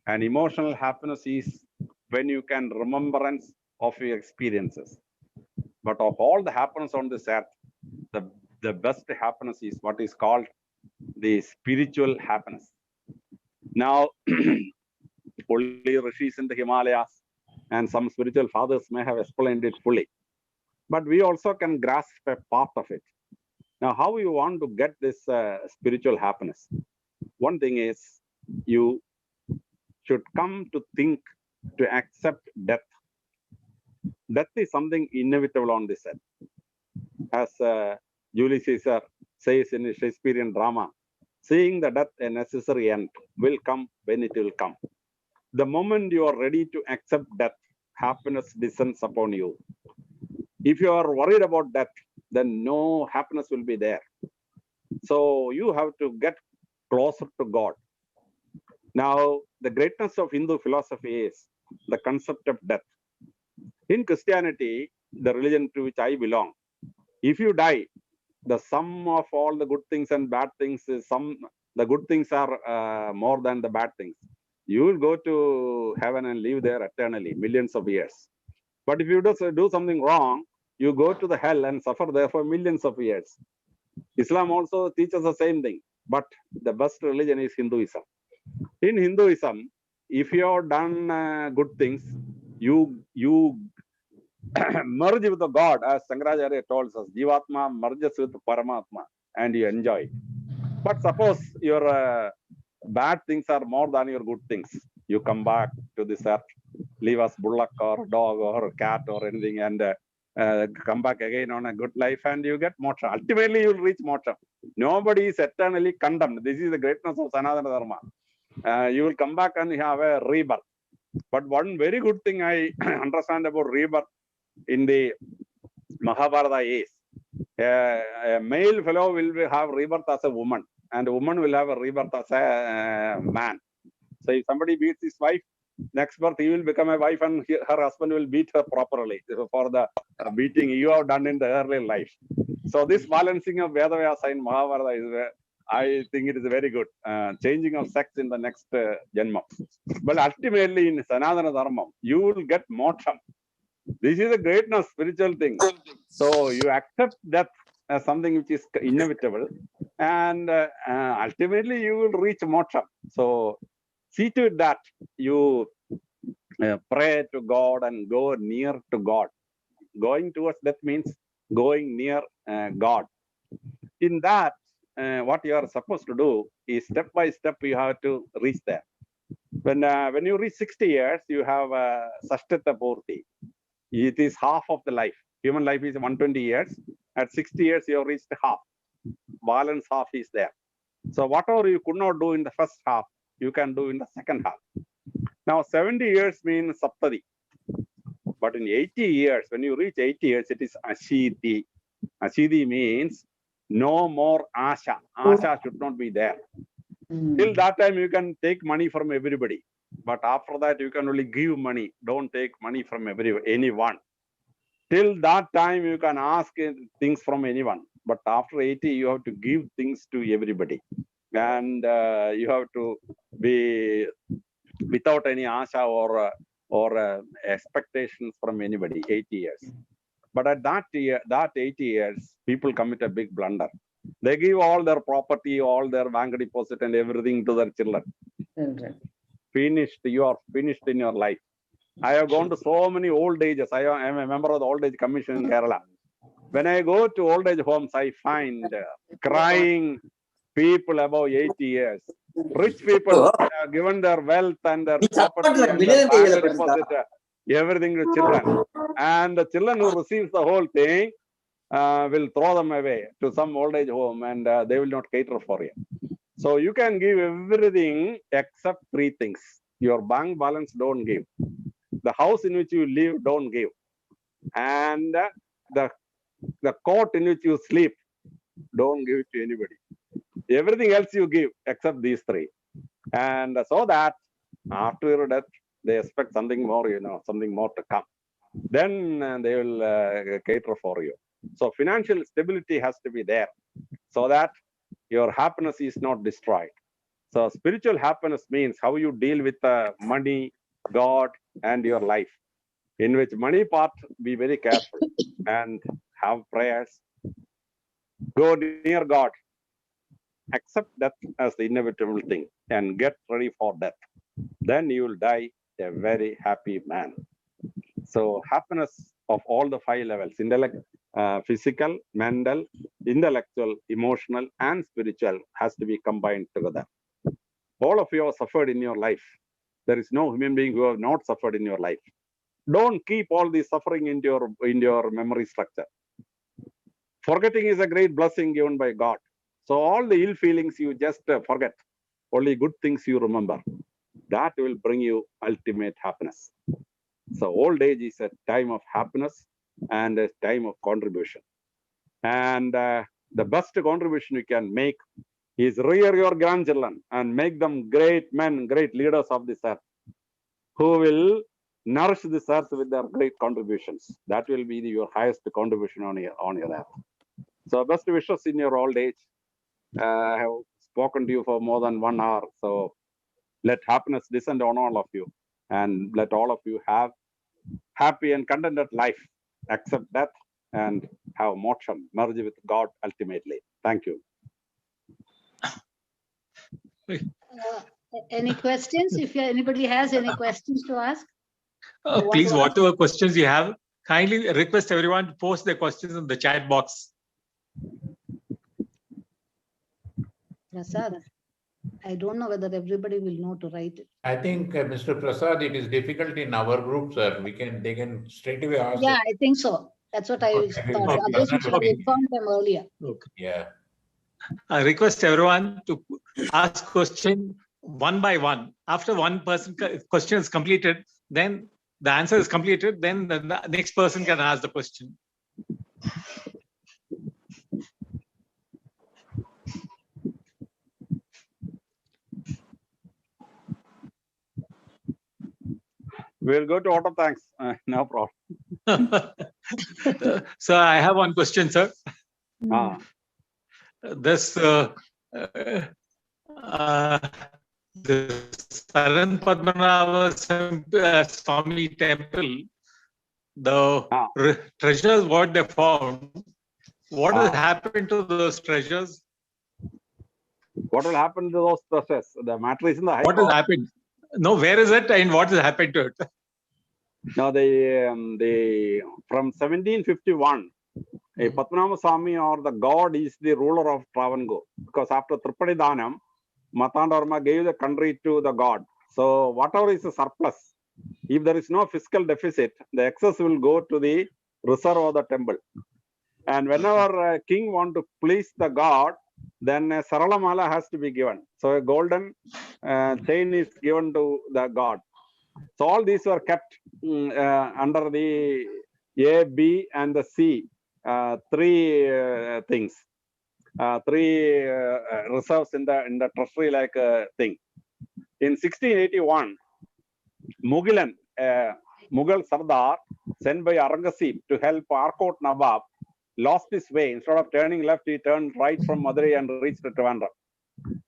And emotional happiness is when you can remembrance of your experiences. But of all the happiness on this earth, the best happiness is what is called the spiritual happiness. Now, only rishis in the Himalayas and some spiritual fathers may have explained it fully. But we also can grasp a part of it. Now, how you want to get this spiritual happiness? One thing is you should come to think to accept death. Death is something inevitable on this earth. As Julius Caesar says in his Shakespearean drama, seeing the death a necessary end will come when it will come. The moment you are ready to accept death, happiness descends upon you. If you are worried about death, then no happiness will be there. So you have to get closer to God. Now, the greatness of Hindu philosophy is the concept of death. In Christianity, the religion to which I belong, if you die, the sum of all the good things and bad things is the good things are more than the bad things. You will go to heaven and live there eternally, millions of years. But if you do something wrong, you go to the hell and suffer there for millions of years. Islam also teaches the same thing, but the best religion is Hinduism. In Hinduism, if you have done good things, you merge with the God, as Shankaracharya told us, Jivatma merges with Paramatma, and you enjoy it. But suppose your bad things are more than your good things, you come back to this earth, leave us bullock or dog or cat or anything, and come back again on a good life, and you get moksha. Ultimately, you will reach moksha. Nobody is eternally condemned. This is the greatness of Sanatana Dharma. You will come back and have a rebirth. But one very good thing I understand about rebirth in the Mahabharata is a male fellow will have rebirth as a woman, and a woman will have a rebirth as a man. So if somebody beats his wife, next birth he will become a wife, and her husband will beat her properly for the beating you have done in the early life. So this balancing of Vedavasa in Mahabharata is, I think it is very good. Changing of sex in the next Janma. But ultimately in Sanatana Dharma, you will get moksha. This is a greatness, spiritual thing. So you accept death as something which is inevitable, and ultimately you will reach moksha. So see to it that you pray to God and go near to God. Going towards death means going near God. In that, what you are supposed to do is step by step you have to reach there. When you reach 60 years, you have Sashtata Purti. It is half of the life. Human life is 120 years. At 60 years, you have reached half. Balance half is there. So whatever you could not do in the first half, you can do in the second half. Now 70 years means Saptadi. But in 80 years, when you reach 80 years, it is Ashiti. Ashiti means no more Asha. Asha should not be there. Till that time, you can take money from everybody. But after that, you can only give money. Don't take money from anyone. Till that time, you can ask things from anyone. But after 80, you have to give things to everybody. And you have to be without any asha or expectations from anybody. 80 years. But at that 80 years, people commit a big blunder. They give all their property, all their bank deposit and everything to their children. Finished. You are finished in your life. I have gone to so many old ages. I am a member of the Old Age Commission in Kerala. When I go to old age homes, I find crying people above 80 years. Rich people have given their wealth and their property and their bank deposit, everything to children. And the children who receive the whole thing will throw them away to some old age home, and they will not cater for you. So you can give everything except three things. Your bank balance, don't give. The house in which you live, don't give. And the coat in which you sleep, don't give it to anybody. Everything else you give except these three. And so that after your death, they expect something more, something more to come. Then they will cater for you. So financial stability has to be there so that your happiness is not destroyed. So spiritual happiness means how you deal with money, God, and your life. In which money part, be very careful and have prayers. Go near God. Accept death as the inevitable thing and get ready for death. Then you will die a very happy man. So happiness of all the five levels, physical, mental, intellectual, emotional, and spiritual has to be combined together. All of you have suffered in your life. There is no human being who have not suffered in your life. Don't keep all the suffering in your memory structure. Forgetting is a great blessing given by God. So all the ill feelings you just forget. Only good things you remember. That will bring you ultimate happiness. So old age is a time of happiness and a time of contribution. And the best contribution you can make is rear your grandchildren and make them great men, great leaders of this earth, who will nourish this earth with their great contributions. That will be your highest contribution on your earth. So best wishes in your old age. I have spoken to you for more than 1 hour. So let happiness descend on all of you, and let all of you have happy and contented life, accept death, and have moksham, merge with God ultimately. Thank you. Any questions? If anybody has any questions to ask? Please, whatever questions you have, kindly request everyone to post their questions in the chat box. Prasad, I don't know whether everybody will know to write it. I think, Mr. Prasad, it is difficult in our group, sir. They can straight away ask. Yeah, I think so. That's what I thought. Okay. Others we should have informed them earlier. Okay. Yeah. I request everyone to ask question one by one. After one person question is completed, then the answer is completed, then the next person can ask the question. We'll go to auto thanks. No problem. So I have one question, sir. This the Saran Padmanabha Swami temple, the treasures what they found, what has happened to those treasures? What will happen to those treasures? The matter is in the high What court. has happened? No, where is it and what has happened to it? Now, from 1751, a Padmanabha Swami or the god is the ruler of Travancore, because after Tripadi Danam, Marthandarma gave the country to the god. So whatever is the surplus, if there is no fiscal deficit, the excess will go to the reserve of the temple. And whenever a king wants to please the god, then a Saralamala has to be given. So a golden chain is given to the god. So all these were kept under the A, B, and the C, three things, three reserves in the treasury like thing. In 1681, Mughal Sardar sent by Aurangzeb to help Arcot Nawab lost his way. Instead of turning left, he turned right from Madurai and reached Trivandrum.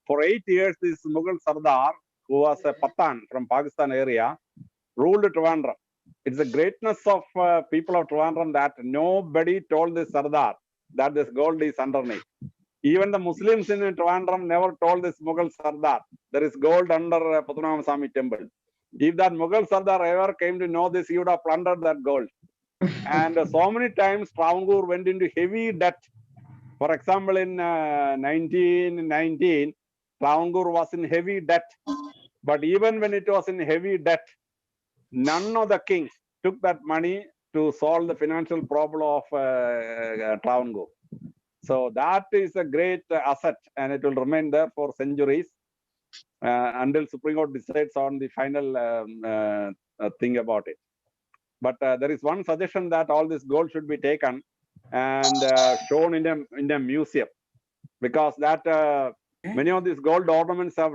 For 8 years, this Mughal Sardar, who was a Pathan from Pakistan area, ruled Trivandrum. It's the greatness of people of Trivandrum that nobody told this Sardar that this gold is underneath. Even the Muslims in Trivandrum never told this Mughal Sardar there is gold under Padmanabha Swami temple. If that Mughal Sardar ever came to know this, he would have plundered that gold. And so many times Travancore went into heavy debt. For example, in 1919, Travancore was in heavy debt. But even when it was in heavy debt, none of the kings took that money to solve the financial problem of Travancore. So that is a great asset, and it will remain there for centuries until Supreme Court decides on the final thing about it. But there is one suggestion that all this gold should be taken and shown in a museum, because that many of these gold ornaments have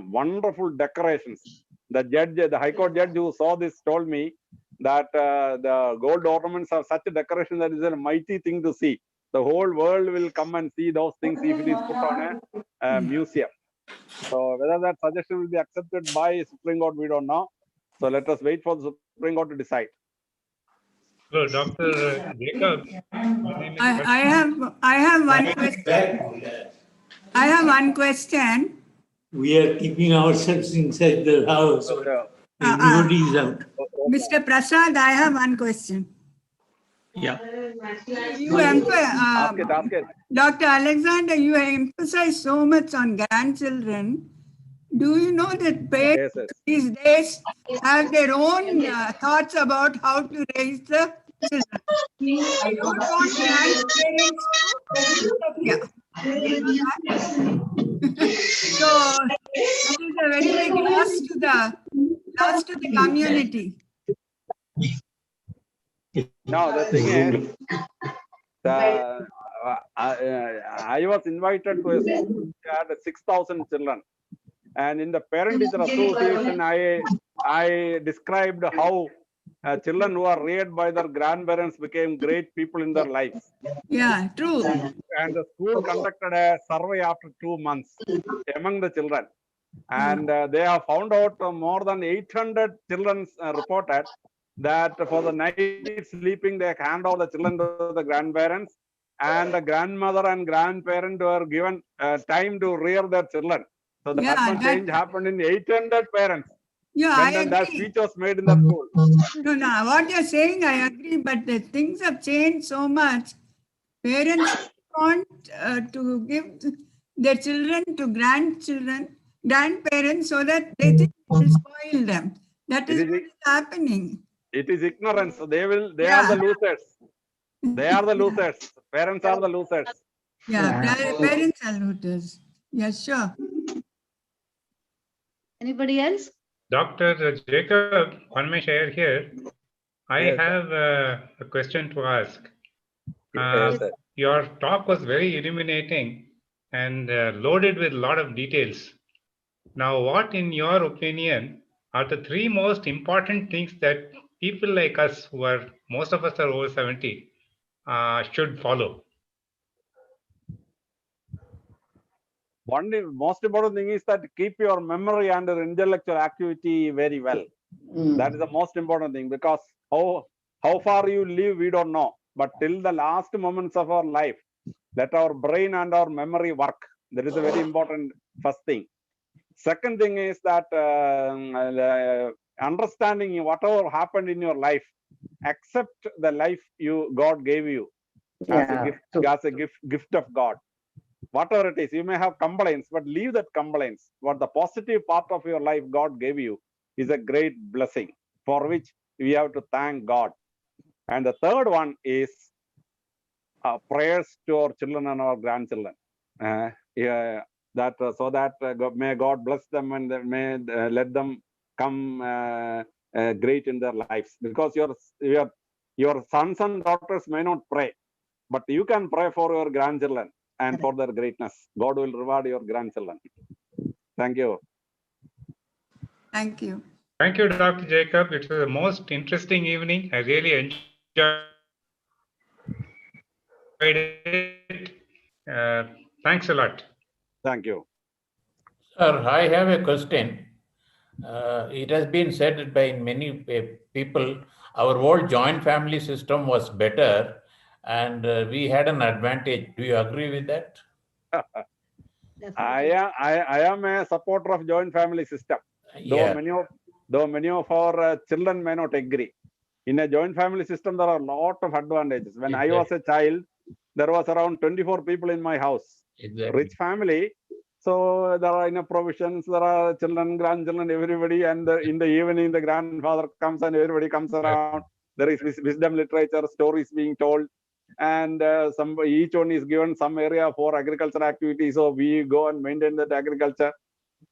wonderful decorations. The judge, the High Court judge who saw this told me that the gold ornaments have such a decoration that is a mighty thing to see. The whole world will come and see those things if it is put on a museum. So whether that suggestion will be accepted by Supreme Court, we don't know. So let us wait for the Supreme Court to decide. Hello, Dr. Jacob. I have one question. I have one question. We are keeping ourselves inside the house. Nobody is out. Mr. Prasad, I have one question. Yeah. Ask it. Dr. Alexander, you emphasize so much on grandchildren. Do you know that parents these days have their own thoughts about how to raise the children? I don't want grandparents to. Yeah. So that is a very big loss to the community. No, the thing is, I was invited to a school which had 6,000 children. And in the parent-teacher association, I described how children who are reared by their grandparents became great people in their lives. Yeah, true. And the school conducted a survey after 2 months among the children. And they have found out more than 800 children reported that for the night sleeping, they hand over the children to the grandparents, and the grandmother and grandparent were given time to rear their children. So that much change happened in 800 parents. Yeah, when that speech was made in the school. No, what you're saying, I agree, but the things have changed so much. Parents want to give their children to grandparents, so that they think it will spoil them. That is what is happening. It is ignorance. They are the losers. They are the losers. Parents are the losers. Yeah, parents are losers. Yes, sure. Anybody else? Dr. Jacob, Anmesh Iyer here. I Yes, have a question to ask. Yes, Your talk was very illuminating and loaded with a lot of details. Now, what, in your opinion, are the three most important things that people like us, most of us are over 70, should follow? One most important thing is that keep your memory and your intellectual activity very well. That is the most important thing, because how far you live, we don't know. But till the last moments of our life, let our brain and our memory work. That is a very important first thing. Second thing is that understanding whatever happened in your life, accept the life God gave you as a gift of God. Whatever it is, you may have complaints, but leave that complaints. What the positive part of your life God gave you is a great blessing, for which we have to thank God. And the third one is prayers to our children and our grandchildren. So that may God bless them, and may let them come great in their lives. Because your sons and daughters may not pray, but you can pray for your grandchildren and for their greatness. God will reward your grandchildren. Thank you. Thank you. Thank you, Dr. Jacob. It was the most interesting evening. I really enjoyed it. Thanks a lot. Thank you. Sir, I have a question. It has been said by many people, our old joint family system was better and we had an advantage. Do you agree with that? I am a supporter of joint family system. Yeah. Though many of our children may not agree. In a joint family system, there are a lot of advantages. When I was a child, there was around 24 people in my house. Exactly. Rich family. So there are enough provisions, there are children, grandchildren, everybody, and in the evening, the grandfather comes and everybody comes around. There is wisdom literature, stories being told, and each one is given some area for agricultural activity. So we go and maintain that agriculture.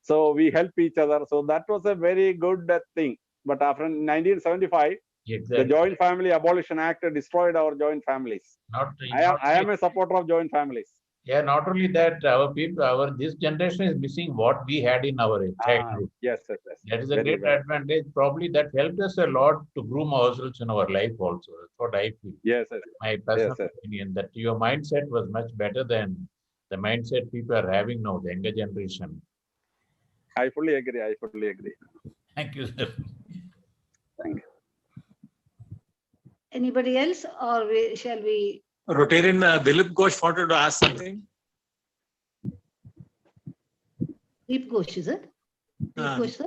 So we help each other. So that was a very good thing. But after 1975, exactly. The Joint Family Abolition Act destroyed our joint families. I am a supporter of joint families. Yeah, not only that, our people, this generation is missing what we had in our childhood. Yes. That is a great advantage. Probably that helped us a lot to groom ourselves in our life also. That's what I feel. Yes. My personal opinion that your mindset was much better than the mindset people are having now, the younger generation. I fully agree. Thank you, sir. Thank you. Anybody else, or shall we? Rotarian Dilip Ghosh wanted to ask something. Deep Ghosh, is it? Ghosh, sir?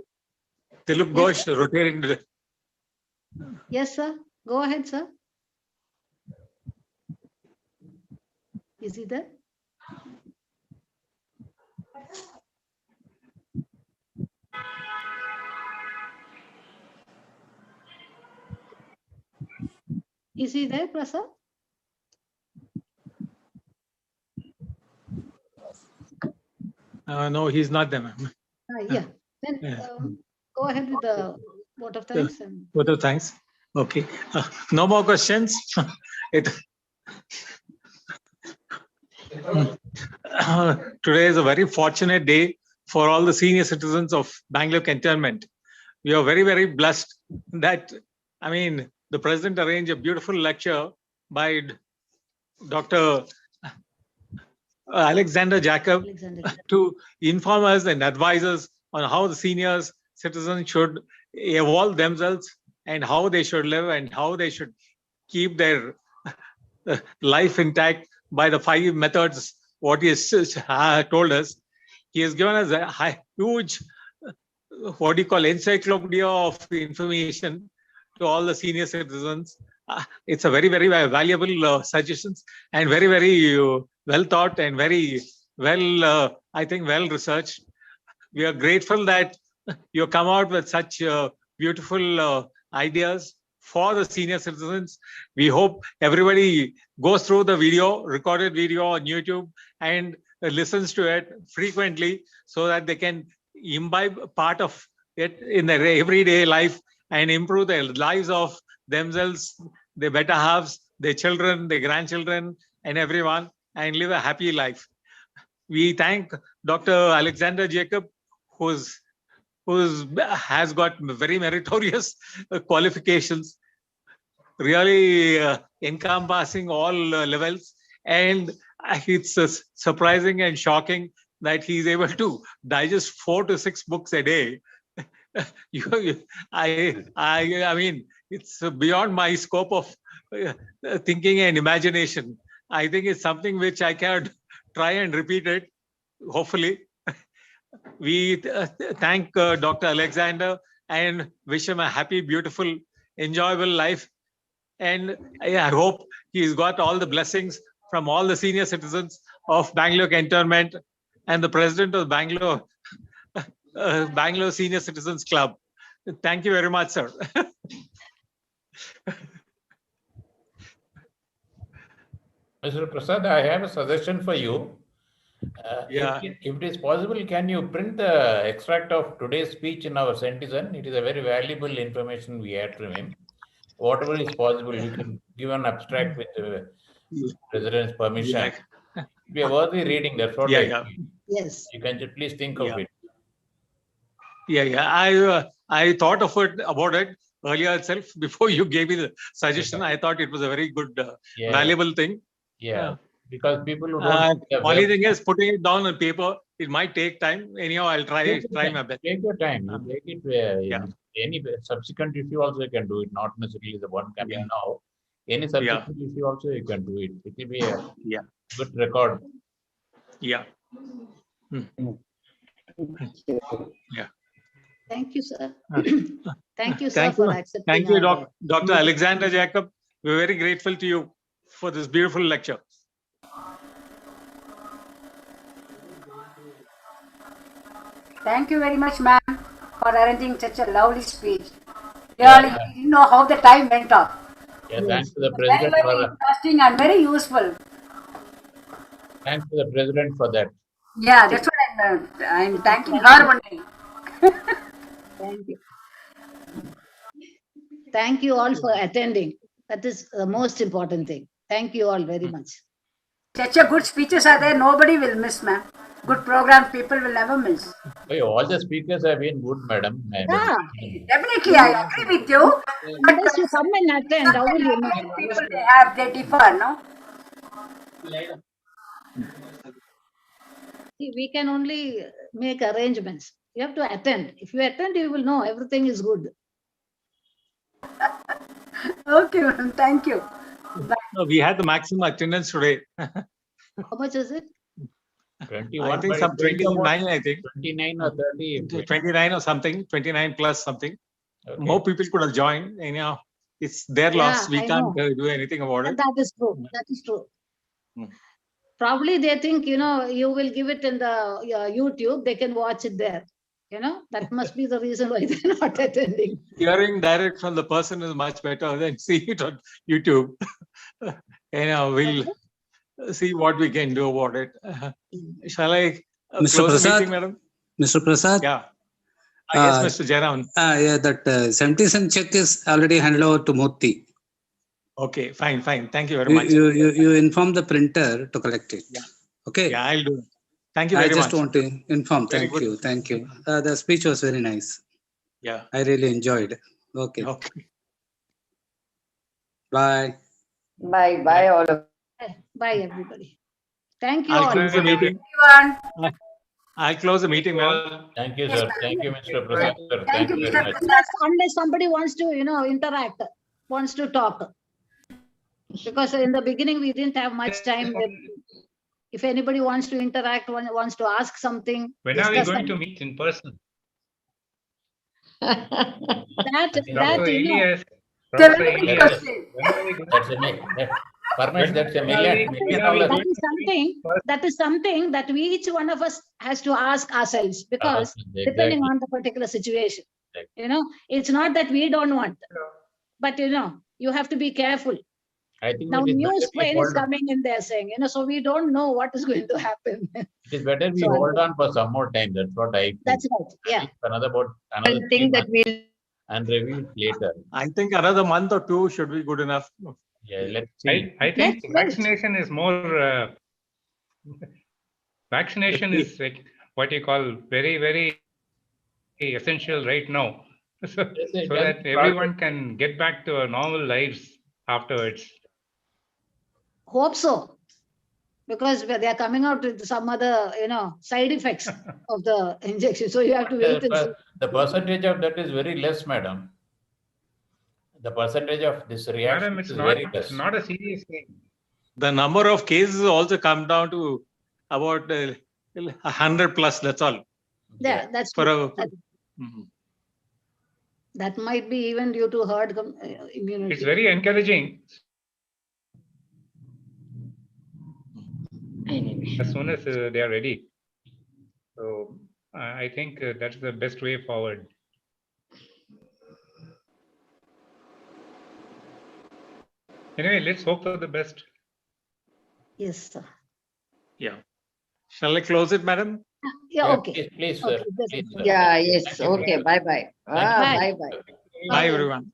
Dilip Ghosh, Rotarian. Yes, sir. Go ahead, sir. Is he there? Is he there, Prasad? No, he's not there, ma'am. Yeah. Then go ahead with the vote of thanks. Vote of thanks. Okay. No more questions. Today is a very fortunate day for all the senior citizens of Bangalore Cantonment. We are very, very blessed that, the president arranged a beautiful lecture by Dr. Alexander Jacob to inform us and advise us on how the senior citizens should evolve themselves and how they should live and how they should keep their life intact by the 5 methods what he has told us. He has given us a huge, encyclopedia of information to all the senior citizens. It's a very, very valuable suggestions and very, very well thought and very well, I think, well researched. We are grateful that you come out with such beautiful ideas for the senior citizens. We hope everybody goes through the video, recorded video on YouTube, and listens to it frequently so that they can imbibe part of it in their everyday life and improve their lives of themselves, their better halves, their children, their grandchildren, and everyone, and live a happy life. We thank Dr. Alexander Jacob, who has got very meritorious qualifications, really encompassing all levels. And it's surprising and shocking that he's able to digest 4 to 6 books a day. It's beyond my scope of thinking and imagination. I think it's something which I can try and repeat it, hopefully. We thank Dr. Alexander and wish him a happy, beautiful, enjoyable life. And I hope he's got all the blessings from all the senior citizens of Bangalore Cantonment and the president of Bangalore Senior Citizens Club. Thank you very much, sir. Mr. Prasad, I have a suggestion for you. Yeah. If it is possible, can you print the extract of today's speech in our Citizen? It is a very valuable information we had from him. Whatever is possible, we can give an abstract with the President's permission. We are worthy reading. That's what I feel. Yes. You can please think of it. I thought of it about it earlier itself before you gave me the suggestion. I thought it was a very good, valuable thing. Yeah, because people who don't. Only thing is putting it down on paper. It might take time. Anyhow, I'll try my best. Take your time. You take it. Any subsequent issue also you can do it. Not necessarily the one coming now. Any subsequent issue also you can do it. It will be a good record. Yeah. Yeah. Thank you, sir. Thank you, sir, Thank for you. accepting. Thank you, our- Dr. Alexander Jacob. We're very grateful to you for this beautiful lecture. Thank you very much, ma'am, for arranging such a lovely speech. Really, I didn't know how the time went off. Yeah, thanks to the Very, president very for interesting and very useful. thanks to the president for that. Yeah, that's what I'm thanking her only. Thank you. Thank you all for attending. That is the most important thing. Thank you all very much. Such a good speeches are there, nobody will miss, ma'am. Good program, people will never miss. Oh, all the speakers have been good, madam. Yeah. Definitely, I agree with you. Unless you come and attend, how will you know? People they differ, no? See, we can only make arrangements. You have to attend. If you attend, you will know everything is good. Okay, ma'am. Thank you. No, we had the maximum attendance today. How much is it? 21. I think some 29, I think. 29 or 30. 29 or something, 29 plus something. Okay. More people could have joined. Anyhow, it's their loss. We I can't know. do anything about it. That is true. That is true. Probably they think, you will give it in the YouTube, they can watch it there. That must be the reason why they're not attending. Hearing direct from the person is much better than seeing it on YouTube. We'll see what we can do about it. Shall I Mr. close the Prasad? meeting, madam? Mr. Prasad? Yeah. Yes, Mr. Jairam. Yeah, that 70 cent check is already handed over to Murthy. Okay, fine. Thank you very much. You inform the printer to collect it. Yeah. Okay. Yeah, I'll do it. Thank you very much. I just want to inform. Very Thank good. you. The speech was very nice. Yeah. I really enjoyed. Okay. Okay. Bye. Bye all of Bye, everybody. Thank you I'll all. close the meeting. Everyone. I'll close the meeting, madam. Thank you, sir. Thank you, Mr. Prasad, sir. Thank you, very Mr. much. Unless somebody wants to, interact, wants to talk. Because in the beginning, we didn't have much time. If anybody wants to interact, wants to ask something. When are we discuss going to something. meet in person? That, Dr. Elias, That's Professor a very good Elias, question. when are we going That's a Parmesh, that's a million when are we dollar. that is something that we each one of us has to ask ourselves, because depending on the particular situation, it's not that we don't want, but you have to be careful. I think Now it is new better we strain is hold on. coming in there saying, so we don't know what is going to happen. It is better we So- hold on for some more time. That's what I feel. That's right. Yeah. Another I 3 think that months we'll and review it later. I think another month or two should be good enough. Yeah, let's see. I think Let's wait. vaccination is more, vaccination is like what you call very, very essential right now. So Yes, that everyone can get back to our normal lives afterwards. Hope so. Because they are coming out with some other, side effects of the injection. So you have to wait and see. The percentage of that is very less, madam. The percentage of this reaction Madam, is very less. it's not a serious thing. The number of cases also come down to about 100 plus. That's all. Yeah, that's For true. a, That might be even due to herd immunity. It's very encouraging. As soon as they are ready. So I think that's the best way forward. Anyway, let's hope for the best. Yes, sir. yeah. Shall I close it, madam? Yeah, Yeah, okay. please, sir. Okay, this Please, is- sir. Yeah, yes. Thank you. Okay. Bye bye. Thank you. Bye. Bye bye. Bye, everyone.